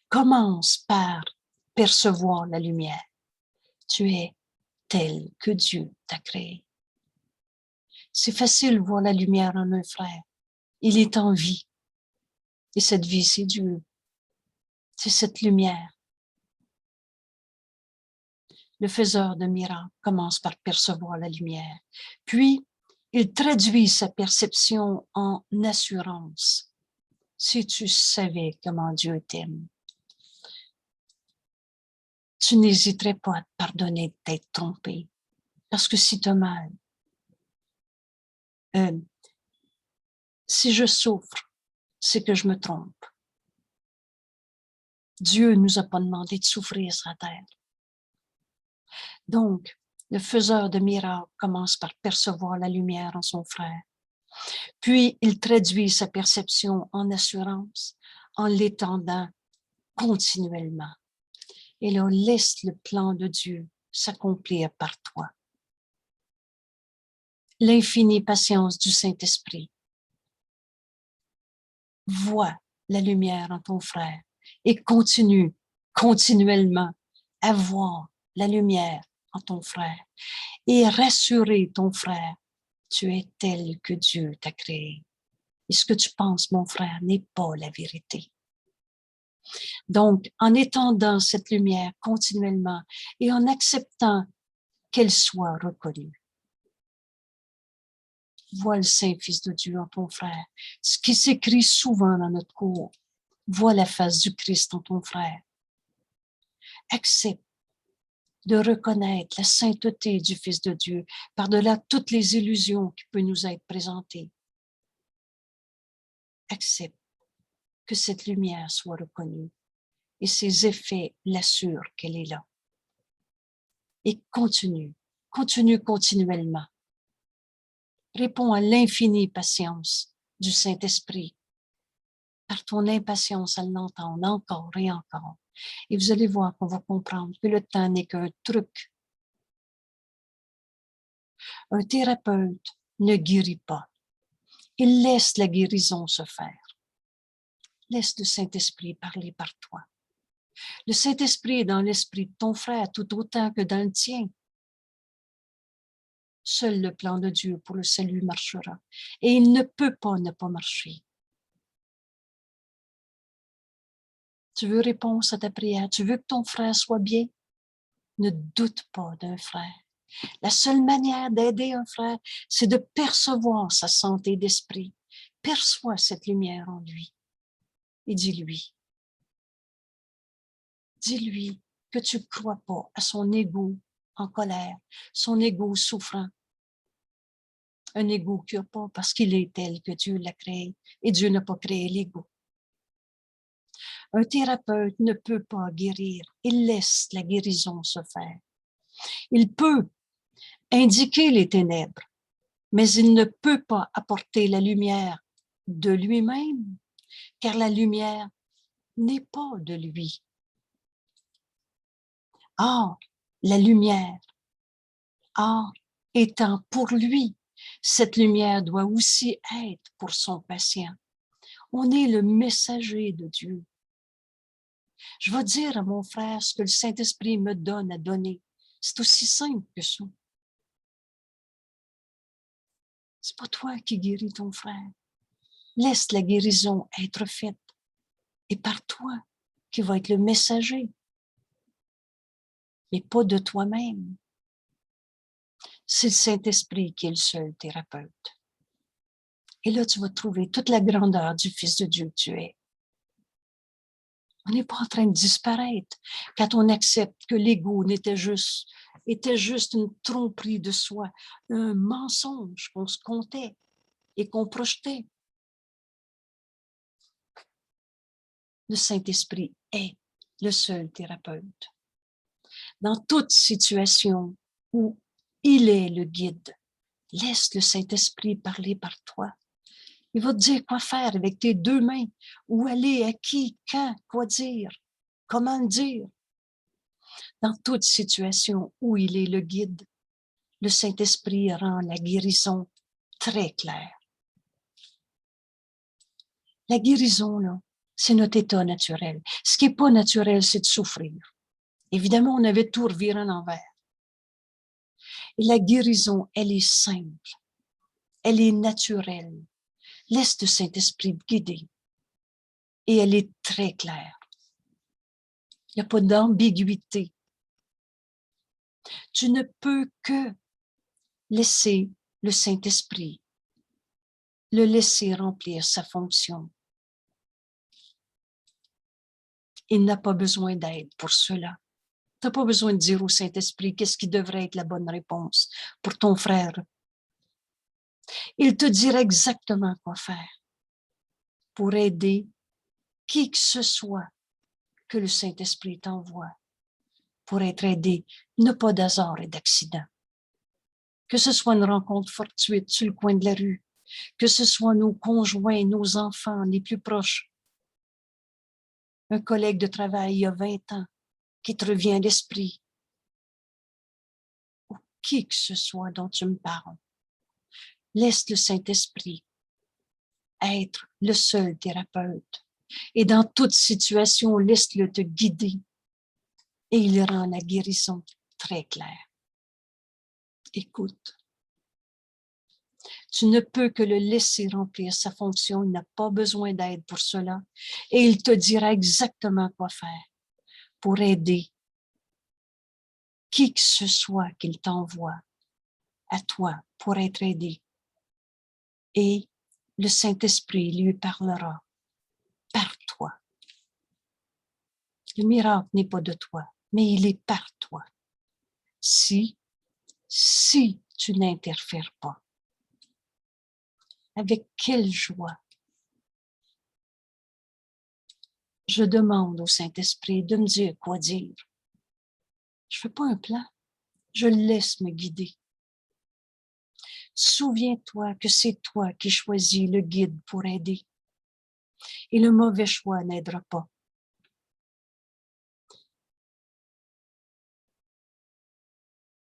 commence par percevoir la lumière. Tu es tel que Dieu t'a créé. C'est facile de voir la lumière en un frère. Il est en vie. Et cette vie, c'est Dieu. C'est cette lumière. Le faiseur de miracles commence par percevoir la lumière. Puis, il traduit sa perception en assurance. Si tu savais comment Dieu t'aime, tu n'hésiterais pas à te pardonner d'être trompé. Parce que si tu as mal, si je souffre, c'est que je me trompe. Dieu ne nous a pas demandé de souffrir sur la terre. Donc, le faiseur de miracles commence par percevoir la lumière en son frère. Puis, il traduit sa perception en assurance en l'étendant continuellement. Et là, laisse le plan de Dieu s'accomplir par toi. L'infinie patience du Saint-Esprit voit la lumière en ton frère et continue continuellement à voir la lumière en ton frère et rassurer ton frère. Tu es tel que Dieu t'a créé. Et ce que tu penses, mon frère, n'est pas la vérité. Donc, en étendant cette lumière continuellement et en acceptant qu'elle soit reconnue, vois le Saint-Fils de Dieu en ton frère. Ce qui s'écrit souvent dans notre cours, vois la face du Christ en ton frère. Accepte de reconnaître la sainteté du Fils de Dieu par-delà toutes les illusions qui peuvent nous être présentées. Accepte que cette lumière soit reconnue et ses effets l'assurent qu'elle est là. Et continue continuellement. Réponds à l'infinie patience du Saint-Esprit par ton impatience à l'entendre encore et encore. Et vous allez voir qu'on va comprendre que le temps n'est qu'un truc. Un thérapeute ne guérit pas. Il laisse la guérison se faire. Laisse le Saint-Esprit parler par toi. Le Saint-Esprit est dans l'esprit de ton frère tout autant que dans le tien. Seul le plan de Dieu pour le salut marchera. Et il ne peut pas ne pas marcher. Tu veux réponse à ta prière? Tu veux que ton frère soit bien? Ne doute pas d'un frère. La seule manière d'aider un frère, c'est de percevoir sa santé d'esprit. Perçois cette lumière en lui. Et dis-lui que tu ne crois pas à son ego en colère, son ego souffrant. Un ego qui n'a pas parce qu'il est tel que Dieu l'a créé. Et Dieu n'a pas créé l'ego. Un thérapeute ne peut pas guérir. Il laisse la guérison se faire. Il peut indiquer les ténèbres, mais il ne peut pas apporter la lumière de lui-même, car la lumière n'est pas de lui. Or, la lumière, étant pour lui, cette lumière doit aussi être pour son patient. On est le messager de Dieu. Je vais dire à mon frère ce que le Saint-Esprit me donne à donner. C'est aussi simple que ça. C'est pas toi qui guéris ton frère. Laisse la guérison être faite. Et par toi, qui va être le messager. Mais pas de toi-même. C'est le Saint-Esprit qui est le seul thérapeute. Et là, tu vas trouver toute la grandeur du Fils de Dieu que tu es. On n'est pas en train de disparaître quand on accepte que l'ego était juste une tromperie de soi, un mensonge qu'on se comptait et qu'on projetait. Le Saint-Esprit est le seul thérapeute. Dans toute situation où il est le guide, laisse le Saint-Esprit parler par toi. Il va te dire quoi faire avec tes deux mains, où aller, à qui, quand, quoi dire, comment le dire. Dans toute situation où il est le guide, le Saint-Esprit rend la guérison très claire. La guérison, là, c'est notre état naturel. Ce qui n'est pas naturel, c'est de souffrir. Évidemment, on avait tout reviré à l'envers. Et la guérison, elle est simple. Elle est naturelle. Laisse le Saint-Esprit te guider. Et elle est très claire. Il n'y a pas d'ambiguïté. Tu ne peux que laisser le Saint-Esprit, le laisser remplir sa fonction. Il n'a pas besoin d'aide pour cela. Tu n'as pas besoin de dire au Saint-Esprit qu'est-ce qui devrait être la bonne réponse pour ton frère. Il te dira exactement quoi faire pour aider qui que ce soit que le Saint-Esprit t'envoie pour être aidé, n'a pas d'hasard et d'accident. Que ce soit une rencontre fortuite sur le coin de la rue, que ce soit nos conjoints, nos enfants les plus proches, un collègue de travail il y a 20 ans qui te revient à l'esprit, ou qui que ce soit dont tu me parles. Laisse le Saint-Esprit être le seul thérapeute. Et dans toute situation, laisse-le te guider. Et il rend la guérison très claire. Écoute, tu ne peux que le laisser remplir sa fonction. Il n'a pas besoin d'aide pour cela. Et il te dira exactement quoi faire pour aider qui que ce soit qu'il t'envoie à toi pour être aidé. Et le Saint-Esprit lui parlera par toi. Le miracle n'est pas de toi, mais il est par toi. Si tu n'interfères pas. Avec quelle joie je demande au Saint-Esprit de me dire quoi dire. Je ne fais pas un plan, je le laisse me guider. Souviens-toi que c'est toi qui choisis le guide pour aider. Et le mauvais choix n'aidera pas.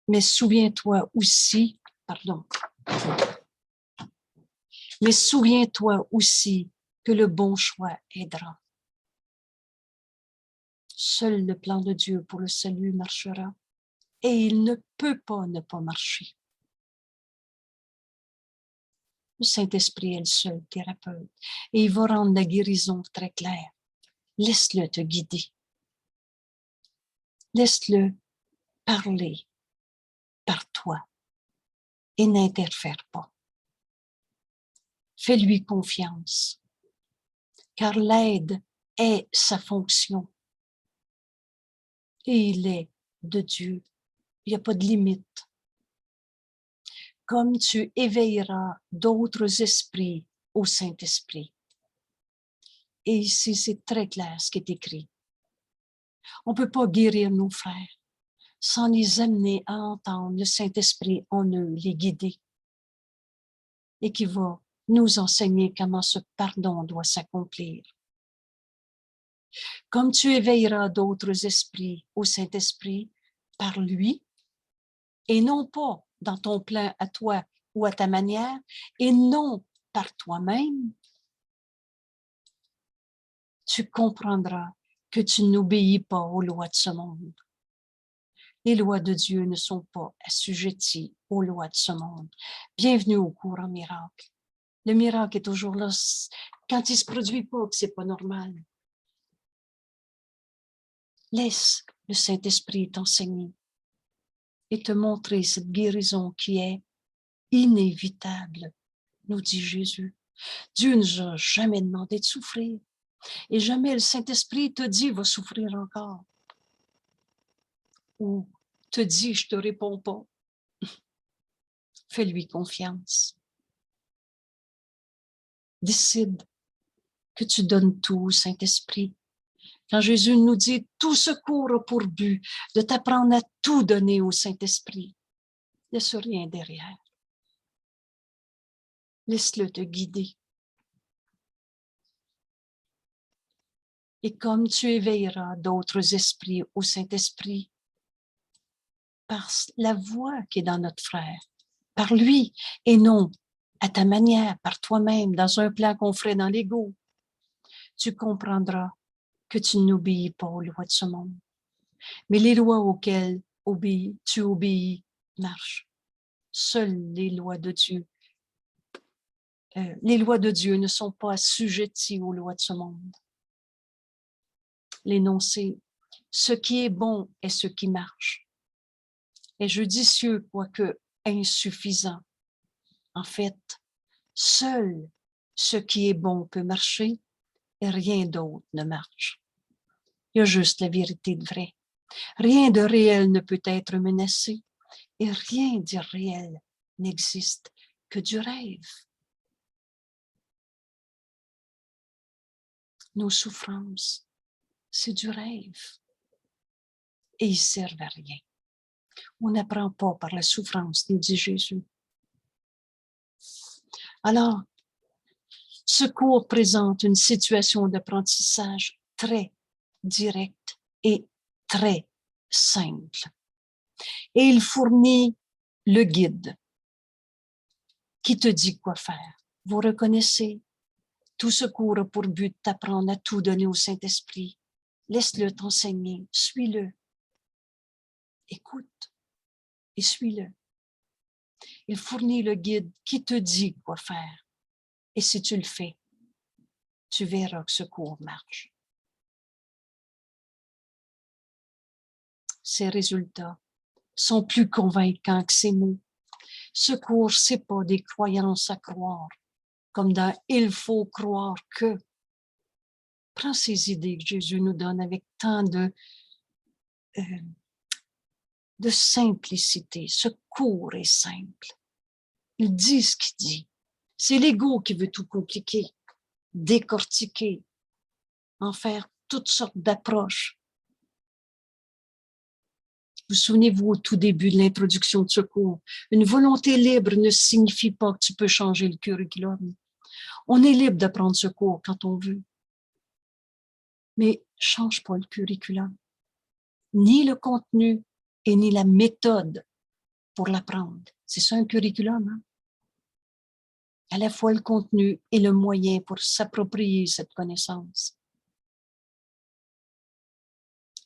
Mais souviens-toi aussi que le bon choix aidera. Seul le plan de Dieu pour le salut marchera. Et il ne peut pas ne pas marcher. Le Saint-Esprit est le seul thérapeute et il va rendre la guérison très claire. Laisse-le te guider. Laisse-le parler par toi et n'interfère pas. Fais-lui confiance, car l'aide est sa fonction et il est de Dieu. Il n'y a pas de limite. Comme tu éveilleras d'autres esprits au Saint-Esprit. Et ici, c'est très clair ce qui est écrit. On ne peut pas guérir nos frères sans les amener à entendre le Saint-Esprit en eux, les guider. Et qui va nous enseigner comment ce pardon doit s'accomplir. Comme tu éveilleras d'autres esprits au Saint-Esprit par lui, et non pas dans ton plan à toi ou à ta manière, et non par toi-même, tu comprendras que tu n'obéis pas aux lois de ce monde. Les lois de Dieu ne sont pas assujetties aux lois de ce monde. Bienvenue au cours en miracle. Le miracle est toujours là. Quand il ne se produit pas, c'est pas normal. Laisse le Saint-Esprit t'enseigner et te montrer cette guérison qui est inévitable, nous dit Jésus. Dieu ne nous a jamais demandé de souffrir. Et jamais le Saint-Esprit te dit, va souffrir encore. Ou te dit, je te réponds pas. Fais-lui confiance. Décide que tu donnes tout au Saint-Esprit. Quand Jésus nous dit « Tout secours a pour but de t'apprendre à tout donner au Saint-Esprit », laisse rien derrière. Laisse-le te guider. Et comme tu éveilleras d'autres esprits au Saint-Esprit, par la voix qui est dans notre frère, par lui, et non à ta manière, par toi-même, dans un plan qu'on ferait dans l'ego, tu comprendras que tu n'obéis pas aux lois de ce monde. Mais les lois auxquelles tu obéis marchent. Seules les lois de Dieu. Les lois de Dieu ne sont pas assujetties aux lois de ce monde. L'énoncé, ce qui est bon est ce qui marche. Est judicieux, quoique insuffisant. En fait, seul ce qui est bon peut marcher et rien d'autre ne marche. Il y a juste la vérité de vrai. Rien de réel ne peut être menacé et rien d'irréel n'existe que du rêve. Nos souffrances, c'est du rêve et ils servent à rien. On n'apprend pas par la souffrance, nous dit Jésus. Alors, ce cours présente une situation d'apprentissage très directe et très simple. Et il fournit le guide qui te dit quoi faire. Vous reconnaissez, tout ce cours a pour but d'apprendre à tout donner au Saint-Esprit. Laisse-le t'enseigner, suis-le. Écoute et suis-le. Il fournit le guide qui te dit quoi faire. Et si tu le fais, tu verras que ce cours marche. Ces résultats sont plus convaincants que ces mots. Ce cours, c'est pas des croyances à croire, comme dans « il faut croire que ». Prends ces idées que Jésus nous donne avec tant de simplicité. Ce cours est simple. Il dit ce qu'il dit. C'est l'ego qui veut tout compliquer, décortiquer, en faire toutes sortes d'approches. Vous souvenez-vous au tout début de l'introduction de ce cours, une volonté libre ne signifie pas que tu peux changer le curriculum. On est libre d'apprendre ce cours quand on veut. Mais change pas le curriculum, ni le contenu et ni la méthode pour l'apprendre. C'est ça un curriculum, hein? À la fois le contenu et le moyen pour s'approprier cette connaissance.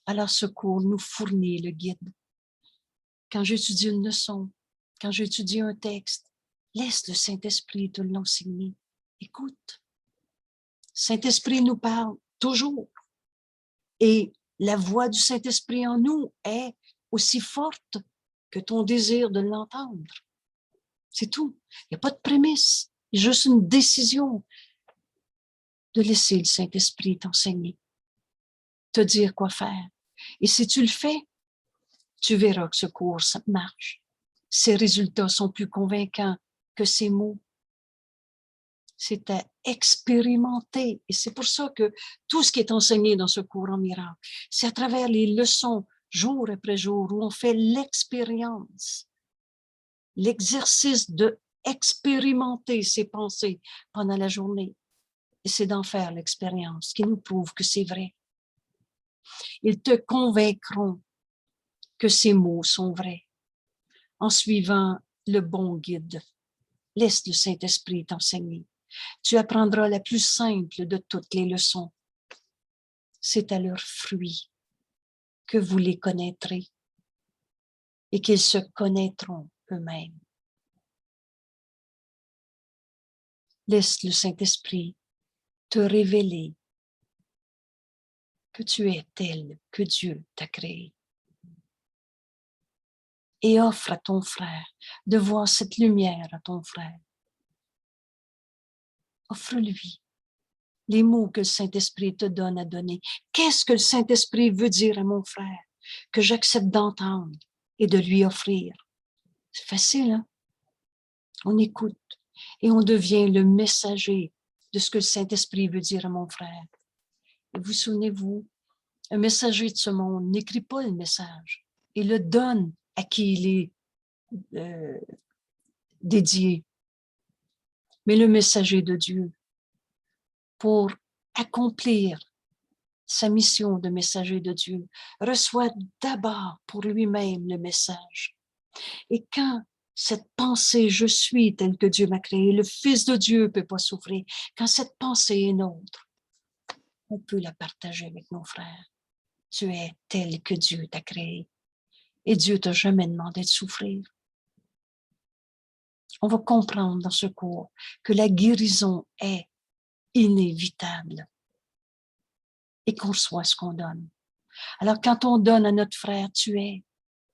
Alors ce cours nous fournit le guide. Quand j'étudie une leçon, quand j'étudie un texte, laisse le Saint-Esprit te l'enseigner. Écoute. Saint-Esprit nous parle toujours. Et la voix du Saint-Esprit en nous est aussi forte que ton désir de l'entendre. C'est tout. Il n'y a pas de prémisse. Il y a juste une décision de laisser le Saint-Esprit t'enseigner, te dire quoi faire. Et si tu le fais, tu verras que ce cours marche. Ses résultats sont plus convaincants que ces mots. C'est à expérimenter. Et c'est pour ça que tout ce qui est enseigné dans ce cours en miracle, c'est à travers les leçons, jour après jour, où on fait l'expérience, l'exercice de expérimenter ses pensées pendant la journée. Et c'est d'en faire l'expérience qui nous prouve que c'est vrai. Ils te convaincront que ces mots sont vrais en suivant le bon guide. Laisse le Saint-Esprit t'enseigner. Tu apprendras la plus simple de toutes les leçons. C'est à leurs fruits que vous les connaîtrez et qu'ils se connaîtront eux-mêmes. Laisse le Saint-Esprit te révéler que tu es tel que Dieu t'a créé. Et offre à ton frère de voir cette lumière à ton frère. Offre-lui les mots que le Saint-Esprit te donne à donner. Qu'est-ce que le Saint-Esprit veut dire à mon frère que j'accepte d'entendre et de lui offrir? C'est facile, hein? On écoute et on devient le messager de ce que le Saint-Esprit veut dire à mon frère. Et vous souvenez-vous, Un messager de ce monde n'écrit pas le message. Il le donne à qui il est dédié. Mais le messager de Dieu, pour accomplir sa mission de messager de Dieu, reçoit d'abord pour lui-même le message. Et quand cette pensée « je suis tel que Dieu m'a créé », le Fils de Dieu ne peut pas souffrir, quand cette pensée est nôtre, on peut la partager avec nos frères. Tu es tel que Dieu t'a créé. Et Dieu t'a jamais demandé de souffrir. On va comprendre dans ce cours que la guérison est inévitable et qu'on soit ce qu'on donne. Alors, quand on donne à notre frère, tu es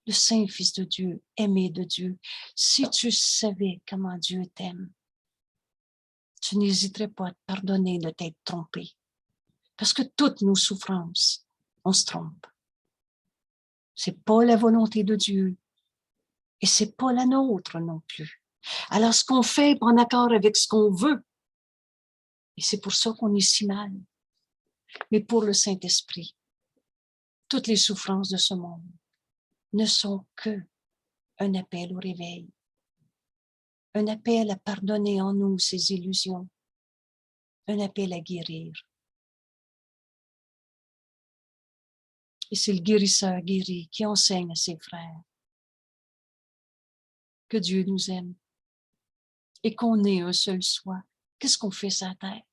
le Saint-Fils de Dieu, aimé de Dieu. Si tu savais comment Dieu t'aime, tu n'hésiterais pas à te pardonner de t'être trompé. Parce que toutes nos souffrances, on se trompe. C'est pas la volonté de Dieu et c'est pas la nôtre non plus. Alors, ce qu'on fait est en accord avec ce qu'on veut. Et c'est pour ça qu'on est si mal. Mais pour le Saint-Esprit, toutes les souffrances de ce monde ne sont que un appel au réveil, un appel à pardonner en nous ces illusions, un appel à guérir. Et c'est le guérisseur guéri qui enseigne à ses frères que Dieu nous aime et qu'on est un seul soi. Qu'est-ce qu'on fait sur la terre?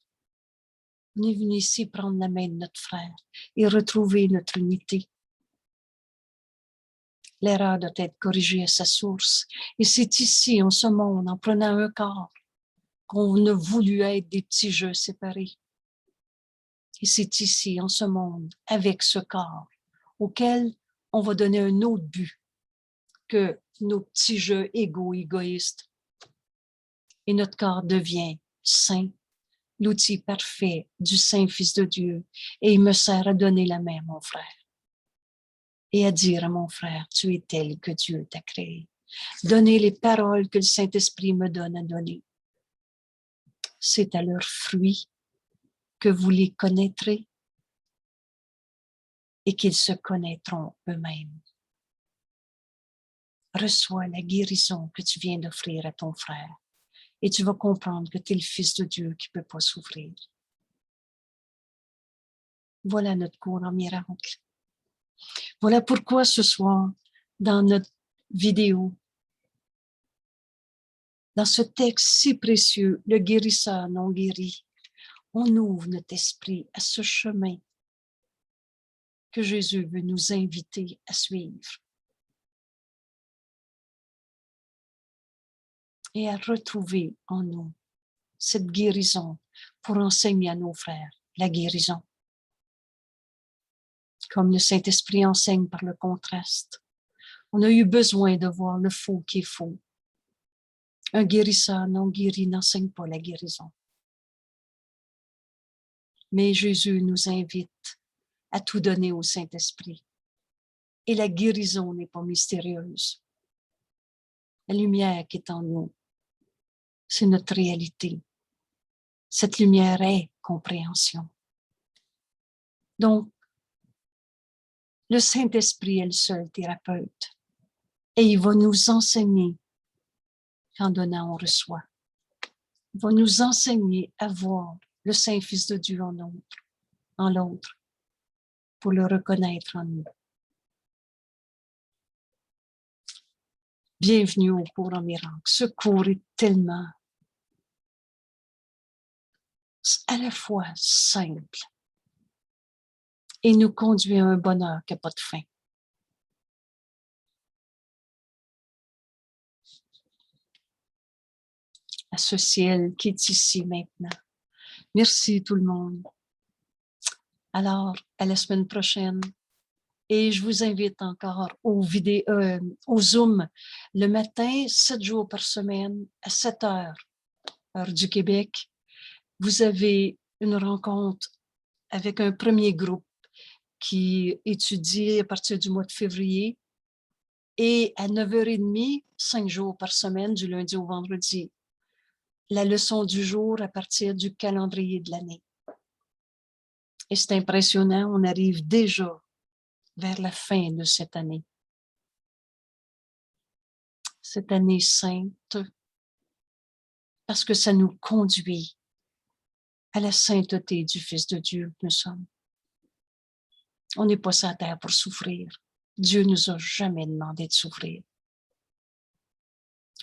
On est venu ici prendre la main de notre frère et retrouver notre unité. L'erreur doit être corrigée à sa source. Et c'est ici, en ce monde, en prenant un corps, qu'on a voulu être des petits jeux séparés. Et c'est ici, en ce monde, avec ce corps, auquel on va donner un autre but que nos petits jeux égoïstes. Et notre corps devient saint, l'outil parfait du Saint-Fils de Dieu. Et il me sert à donner la main à mon frère. Et à dire à mon frère, tu es tel que Dieu t'a créé. Donner les paroles que le Saint-Esprit me donne à donner. C'est à leurs fruits que vous les connaîtrez et qu'ils se connaîtront eux-mêmes. Reçois la guérison que tu viens d'offrir à ton frère et tu vas comprendre que tu es le Fils de Dieu qui ne peut pas souffrir. Voilà notre cours en miracle. Voilà pourquoi ce soir, dans notre vidéo, dans ce texte si précieux, le guérisseur non guéri, on ouvre notre esprit à ce chemin que Jésus veut nous inviter à suivre et à retrouver en nous cette guérison pour enseigner à nos frères la guérison. Comme le Saint-Esprit enseigne par le contraste, on a eu besoin de voir le faux qui est faux. Un guérisseur non guéri n'enseigne pas la guérison. Mais Jésus nous invite à tout donner au Saint-Esprit. Et la guérison n'est pas mystérieuse. La lumière qui est en nous, c'est notre réalité. Cette lumière est compréhension. Donc, le Saint-Esprit est le seul thérapeute. Et il va nous enseigner qu'en donnant, on reçoit. Il va nous enseigner à voir le Saint-Fils de Dieu en l'autre, pour le reconnaître en nous. Bienvenue au cours en miracle. Ce cours est tellement à la fois simple et nous conduit à un bonheur qui n'a pas de fin. À ce ciel qui est ici maintenant. Merci tout le monde. Alors, à la semaine prochaine. Et je vous invite encore au Zoom le matin, 7 jours par semaine, à 7 heures, heure du Québec. Vous avez une rencontre avec un premier groupe qui étudie à partir du mois de février. Et à 9h30, 5 jours par semaine, du lundi au vendredi, la leçon du jour à partir du calendrier de l'année. Et c'est impressionnant, on arrive déjà vers la fin de cette année. Cette année sainte, parce que ça nous conduit à la sainteté du Fils de Dieu que nous sommes. On n'est pas sur la terre pour souffrir. Dieu ne nous a jamais demandé de souffrir.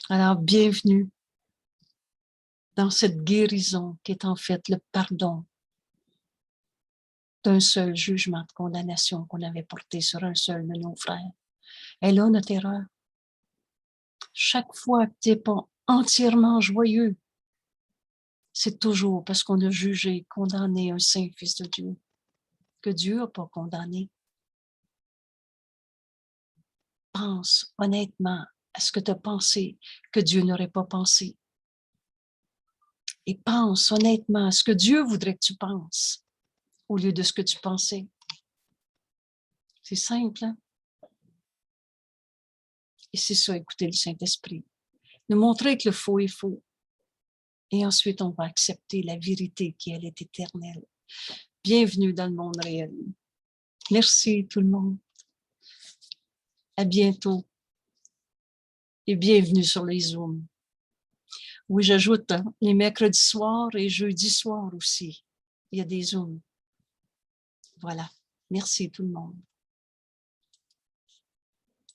Alors, bienvenue dans cette guérison qui est en fait le pardon d'un seul jugement de condamnation qu'on avait porté sur un seul de nos frères. Et là, notre erreur. Chaque fois que tu n'es pas entièrement joyeux, c'est toujours parce qu'on a jugé, condamné un saint Fils de Dieu, que Dieu n'a pas condamné. Pense honnêtement à ce que tu as pensé que Dieu n'aurait pas pensé. Et pense honnêtement à ce que Dieu voudrait que tu penses au lieu de ce que tu pensais. C'est simple, hein? Et c'est ça, écouter le Saint-Esprit. Nous montrer que le faux est faux. Et ensuite, on va accepter la vérité qui, elle, est éternelle. Bienvenue dans le monde réel. Merci tout le monde. À bientôt. Et bienvenue sur les Zooms. Oui, j'ajoute les mercredis soirs et jeudi soir aussi. Il y a des Zooms. Voilà. Merci tout le monde.